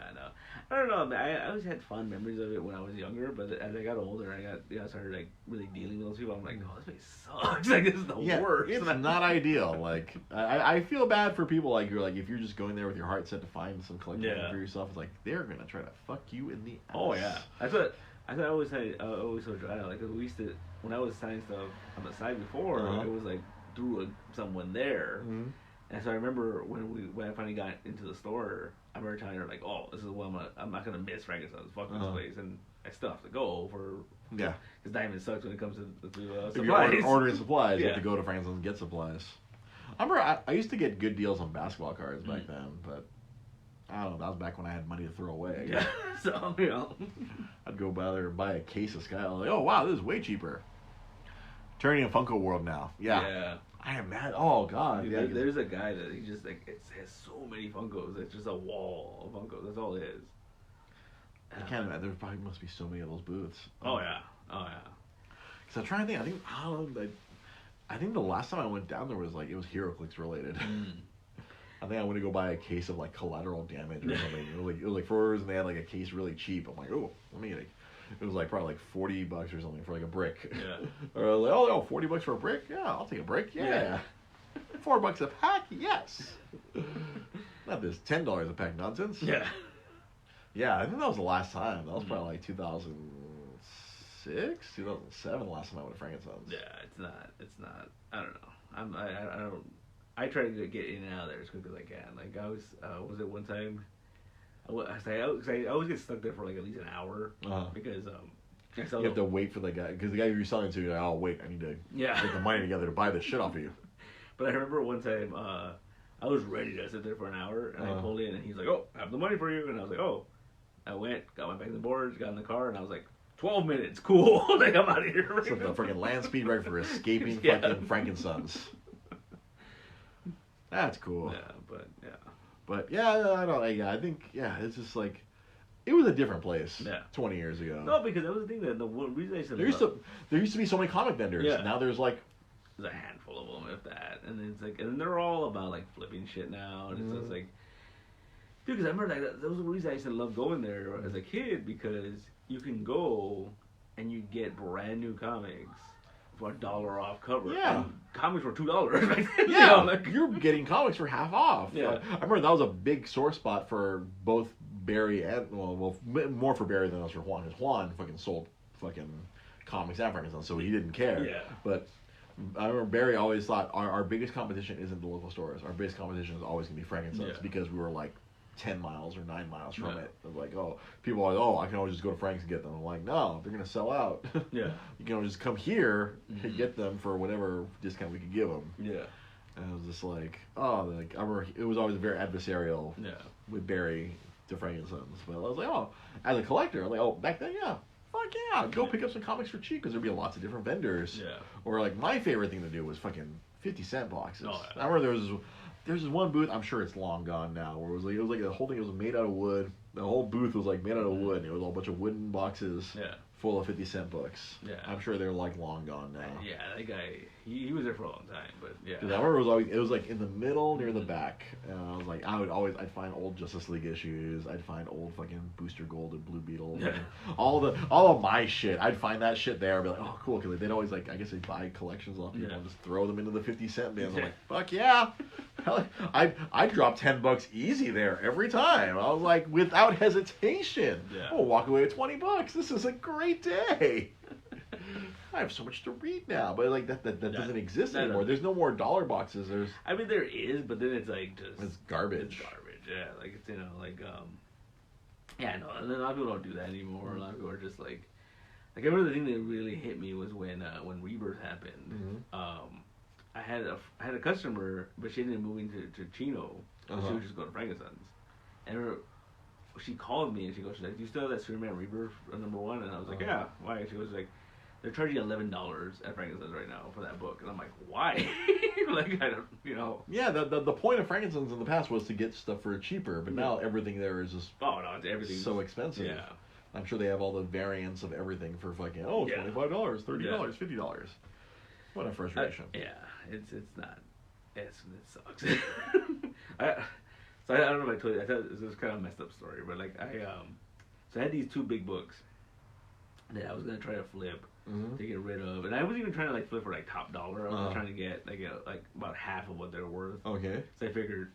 I don't know. I always had fond memories of it when I was younger, but as I got older, I started like really dealing with those people. I'm like, oh, this place sucks. Like, this is the worst.
It's not ideal. Like, I feel bad for people like if you're just going there with your heart set to find some collectible for yourself. It's like they're gonna try to fuck you in the ass.
Oh yeah, I always told you, like, cause we used to, when I was signing stuff on the side before, it was like through someone there. Mm-hmm. And so I remember when I finally got into the store, I remember telling her like, "Oh, this is what I'm not gonna miss Frankenstein's. Fuck this place." And I still have to go because Diamond sucks when it comes to supplies.
If you're ordering supplies, you have to go to Frankenstein's and get supplies. I remember I used to get good deals on basketball cards back then, but I don't know. That was back when I had money to throw away.
Yeah. So you know,
I'd go by there and buy a case of Sky. Like, oh wow, this is way cheaper. Turning a Funko World now. Yeah. I am mad. Oh god.
Dude, there's a guy that he just like it has so many Funkos. It's just a wall of Funkos. That's all it is.
I can't imagine. There probably must be so many of those booths.
Oh yeah.
Because I'm trying to think. I think the last time I went down there was like it was HeroClix related. I think I went to go buy a case of like Collateral Damage or something. It was like Furs, and they had like a case really cheap. I'm like, oh, let me get it. It was like probably like $40 or something for like a brick.
Yeah.
Or like, oh, $40 for a brick? Yeah, I'll take a brick. Yeah. $4 a pack? Yes. Not this $10 a pack nonsense.
Yeah.
Yeah, I think that was the last time. That was probably like 2006, 2007. The last time I went to Frankenstein's.
Yeah, it's not. I don't know. I try to get in and out of there as quick as I can. Like I was it one time. I always get stuck there for like at least an hour because
you have to wait for the guy because the guy you're selling to, you're like, oh wait, I need to get the money together to buy this shit off of you.
But I remember one time I was ready to sit there for an hour, and I pulled in, and he's like, "Oh, I have the money for you," and I was like, "Oh." I went, got my back in the boards, got in the car, and I was like, 12 minutes, cool. Like, I'm out of here.
Right, so the freaking land speed record for escaping fucking Frankensteins. That's cool. But I think it's just like it was a different place 20 years ago.
No, because that was the thing that the reason I said
there used to be so many comic vendors.
Yeah.
Now there's like
a handful of them, if that, and it's like, and they're all about like flipping shit now, and it's just like, dude, because I remember that was the reason I used to love going there as a kid, because you can go and you get brand new comics for $1 off cover.
Yeah.
And comics were $2 back then.
Yeah, you're getting comics for half off.
Yeah.
I remember that was a big sore spot for both Barry and, well, more for Barry than it was for Juan, because Juan fucking sold fucking comics and Frankenstein, so he didn't care.
Yeah.
But I remember Barry always thought our biggest competition isn't the local stores. Our biggest competition is always going to be Frankenstein's, because we were like 10 miles or 9 miles from it. They're like, people are like, I can always just go to Frank's and get them. I'm like, no, they're going to sell out.
Yeah.
You can always just come here and get them for whatever discount we could give them.
Yeah.
And I was just like, I remember it was always very adversarial with Barry to Frankenstein's. But I was like, as a collector, I'm like, back then, fuck yeah, go pick up some comics for cheap, because there'd be lots of different vendors.
Yeah.
Or like my favorite thing to do was fucking 50-cent boxes.
Oh, yeah.
I remember there's this one booth, I'm sure it's long gone now, where it was like the whole thing was made out of wood. The whole booth was like made out of wood, and it was all a bunch of wooden boxes full of 50-cent books. Yeah. I'm sure they're like long gone now.
Yeah, that guy, he was there for a long time, but yeah.
Because I remember it was like in the middle near the back, and I was like, I'd find old Justice League issues, I'd find old fucking Booster Gold and Blue Beetle, all of my shit, I'd find that shit there, and be like, oh cool, because they'd always like, I guess they'd buy collections off people and just throw them into the 50-cent bins. I'm like, fuck yeah. I'd drop $10 easy there every time. I was like, without hesitation. Yeah. I'll walk away with $20. This is a great day. I have so much to read now, but like that doesn't exist anymore. There's no more dollar boxes.
I mean, there is, but then it's like just
it's garbage.
It's garbage. Yeah, like it's yeah, no, and then a lot of people don't do that anymore. A lot of people are just like I remember the thing that really hit me was when Rebirth happened. I had a customer, but she ended up moving to Chino. So she would just go to Frankenstein's. And she called me and she's like, "Do you still have that Superman Rebirth #1?" And I was like, "Yeah." Why? She was like, "They're charging $11 at Frankenstein's right now for that book." And I'm like, "Why?" Like, I don't,
Yeah, the point of Frankenstein's in the past was to get stuff for cheaper, but now everything there is just
everything's
so expensive.
Yeah.
I'm sure they have all the variants of everything for fucking $25, $30, $50. What a frustration.
It's not. It sucks. So I don't know if I told you. I thought this was kind of a messed up story, but like so I had these 2 big books that I was gonna try to flip to get rid of, and I wasn't even trying to like flip for like top dollar. I was trying to get like about half of what they're worth. Okay. So I figured,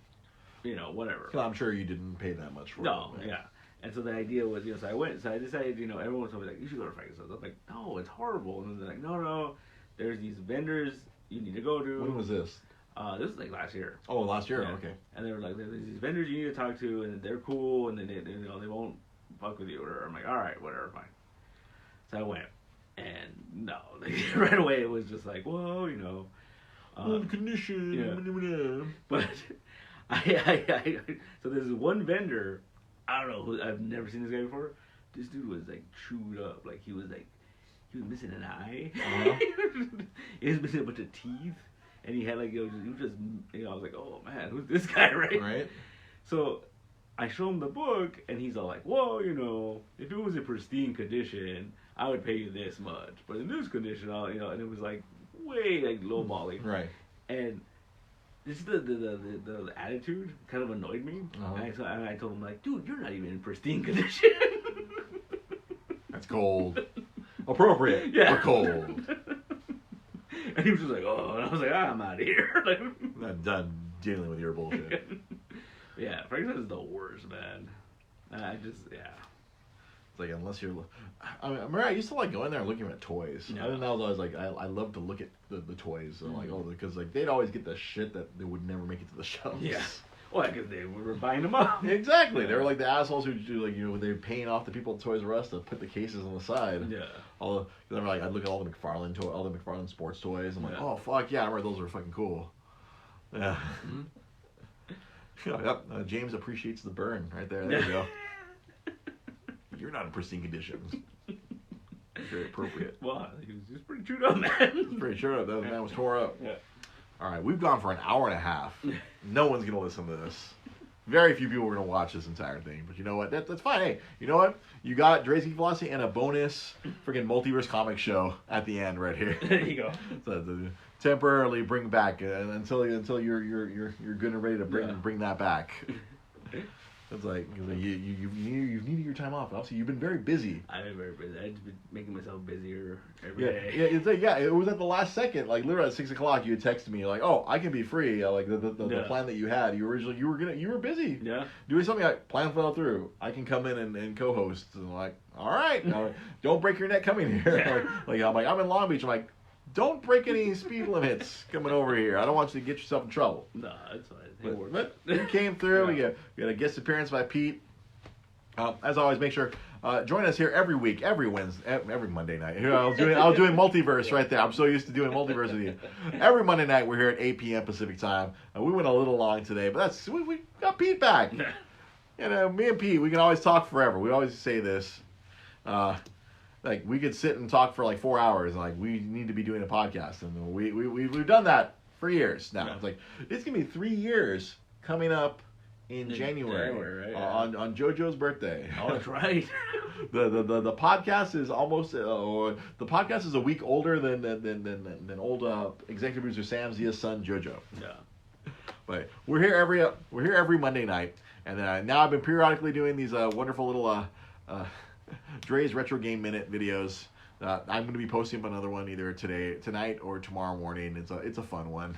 whatever.
I'm sure you didn't pay that much for
them. No, yeah. And so the idea was, so I decided, everyone was like, you should go to Frankenstein's. I was like, no, it's horrible. And they're like, no, there's these vendors you need to go to.
When was this?
This was like last year.
Oh, last year? Yeah. Okay.
And they were like, there's these vendors you need to talk to, and they're cool, and then they won't fuck with you. Or I'm like, all right, whatever, fine. So I went, and no, right away it was just like, whoa,
condition.
Yeah. But so there's one vendor, I don't know, I've never seen this guy before. This dude was like chewed up, like he was missing an eye. He was missing a bunch of teeth. And he had like, he was just, I was like, oh man, who's this guy, right?
Right.
So I show him the book, and he's all like, whoa, if it was in pristine condition, I would pay you this much. But in this condition, and it was like way like lowballing.
Right.
And this is the attitude kind of annoyed me. And I told him like, dude, you're not even in pristine condition.
That's cold. Appropriate.
Yeah.
But cold.
And he was just like, oh, and I was like, I'm out of here. Like,
I'm done dealing with your bullshit.
Yeah, Frankenstein is the worst, man. It's
like, unless you're... I remember I used to like going there and looking at toys. Yeah. I didn't know, I was like, I love to look at the toys. And like, because like they'd always get the shit that they would never make it to the shelves.
Yeah. Well, because they were buying them up.
Exactly. They were like the assholes who do like, they were paying off the people at Toys R Us to put the cases on the side.
Yeah.
I'd look at all the McFarlane sports toys. I'm like, oh fuck yeah, I remember those were fucking cool. Yeah. Yep. James appreciates the burn right there. There you go. You're not in pristine conditions. Very appropriate.
Well, he was pretty chewed up, man.
Pretty sure that man was tore up.
Yeah.
All right, we've gone for an hour and a half. No one's going to listen to this. Very few people are going to watch this entire thing. But you know what? That's fine. Hey, you know what? You got Dre's Geek Philosophy and a bonus freaking multiverse comic show at the end right here.
There you go.
So, temporarily bring back until you're good and ready to bring that back. It's like you've needed your time off. Obviously, you've been very busy.
I've been very busy. I've been making myself busier every day.
Yeah, it's like it was at the last second. Like literally at 6 o'clock, you had texted me like, "Oh, I can be free." Like the plan that you had, you were busy.
Yeah.
Doing something like plan fell through. I can come in and co-host. And I'm like, all right, don't break your neck coming here. I'm in Long Beach. I'm like, don't break any speed limits coming over here. I don't want you to get yourself in trouble.
No, that's fine.
But we came through. Yeah. We got a guest appearance by Pete. As always, make sure join us here every week, every Wednesday, every Monday night. I was doing multiverse right there. I'm so used to doing multiverse with you. Every Monday night we're here at 8 p.m. Pacific time. We went a little long today, but we got Pete back. Me and Pete, we can always talk forever. We always say this. Like we could sit and talk for like 4 hours. Like we need to be doing a podcast, and we've done that for years now. It's like it's gonna be 3 years coming up in January, right? On JoJo's birthday.
Oh, that's right.
the podcast is almost the podcast is a week older than old executive producer Sam Zia's son JoJo.
Yeah.
But we're here every Monday night, and now I've been periodically doing these wonderful little Dre's Retro Game Minute videos. I'm going to be posting up another one either tonight or tomorrow morning. It's a fun one.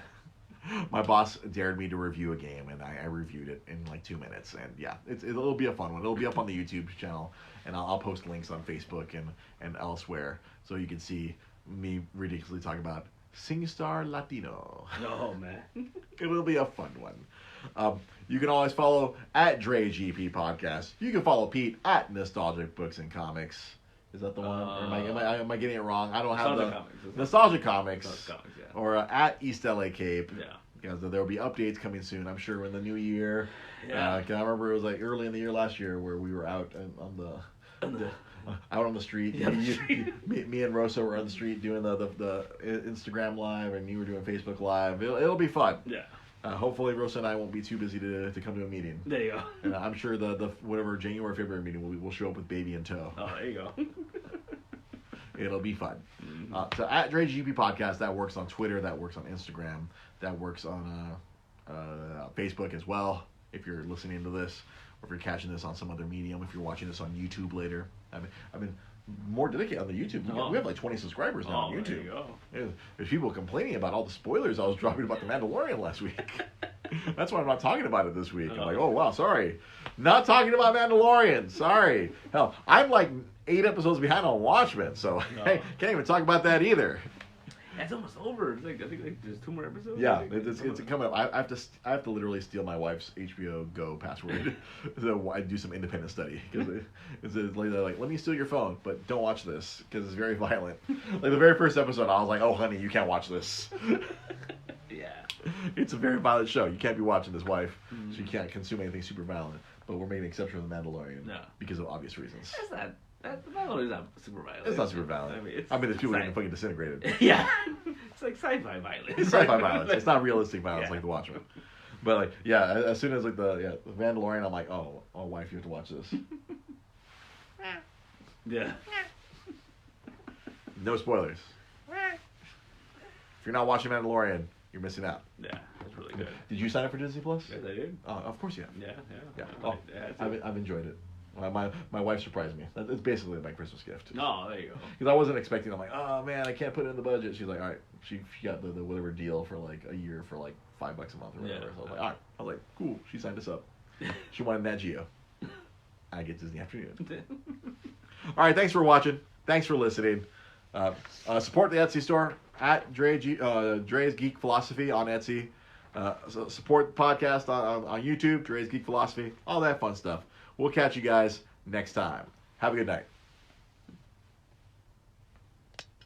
My boss dared me to review a game, and I reviewed it in like 2 minutes. And yeah, it'll be a fun one. It'll be up on the YouTube channel, and I'll post links on Facebook and elsewhere, so you can see me ridiculously talk about SingStar Latino.
Oh man,
it will be a fun one. You can always follow at Dre GP Podcast. You can follow Pete at Nostalgic Books and Comics. Is that the one? Or am I getting it wrong? I don't have Nostalgic Comics. Or at East LA Cape. Yeah. Because there will be updates coming soon, I'm sure, in the new year. Yeah. I remember it was like early in the year last year where we were out out on the street. Yeah, me and Rosa were on the street doing the Instagram live, and you were doing Facebook live. It'll be fun. Yeah. Hopefully Rosa and I won't be too busy to come to a meeting. There you go. And I'm sure the whatever January, February meeting we'll show up with baby in tow. Oh, there you go. It'll be fun. Mm-hmm. So at Dre GP Podcast, that works on Twitter, that works on Instagram, that works on Facebook as well. If you're listening to this, or if you're catching this on some other medium, if you're watching this on YouTube later, I've been more dedicated on the YouTube. We have like 20 subscribers now on YouTube. There you go. There's people complaining about all the spoilers I was dropping about The Mandalorian last week. That's why I'm not talking about it this week. I'm like, oh wow, sorry. Not talking about Mandalorian. Sorry. Hell, I'm like 8 episodes behind on Watchmen, so I can't even talk about that either.
It's almost over. I think there's 2 more episodes.
Yeah, it's coming up. I have to literally steal my wife's HBO Go password so I do some independent study because it's like let me steal your phone, but don't watch this because it's very violent. Like the very first episode, I was like, oh honey, you can't watch this. Yeah, it's a very violent show. You can't be watching this, wife. Mm-hmm. She can't consume anything super violent. But we're making an exception for The Mandalorian because of obvious reasons.
That's not. The Mandalorian is not super violent.
It's not super violent. I mean, there's people getting fucking disintegrated.
Yeah. It's like sci-fi violence.
It's sci-fi violence. It's not realistic violence like The Watchmen. But like, yeah, as soon as like the Mandalorian, I'm like, oh, wife, you have to watch this. Yeah. No spoilers. If you're not watching Mandalorian, you're missing out.
Yeah, that's really good.
Did you sign up for Disney Plus?
Yes, I did.
Of course you have.
Yeah.
Oh, I've enjoyed it. My wife surprised me. It's basically my Christmas gift.
Oh, there you go.
Because I wasn't expecting. I'm like, oh man, I can't put it in the budget. She's like, all right. She got the whatever deal for like a year for like $5 a month or whatever. So I was like, all right. I was like, cool. She signed us up. She wanted Nat Geo. I get Disney Afternoon. All right. Thanks for watching. Thanks for listening. Support the Etsy store at Dre's Geek Philosophy on Etsy. So support the podcast on YouTube, Dre's Geek Philosophy, all that fun stuff. We'll catch you guys next time. Have a good night.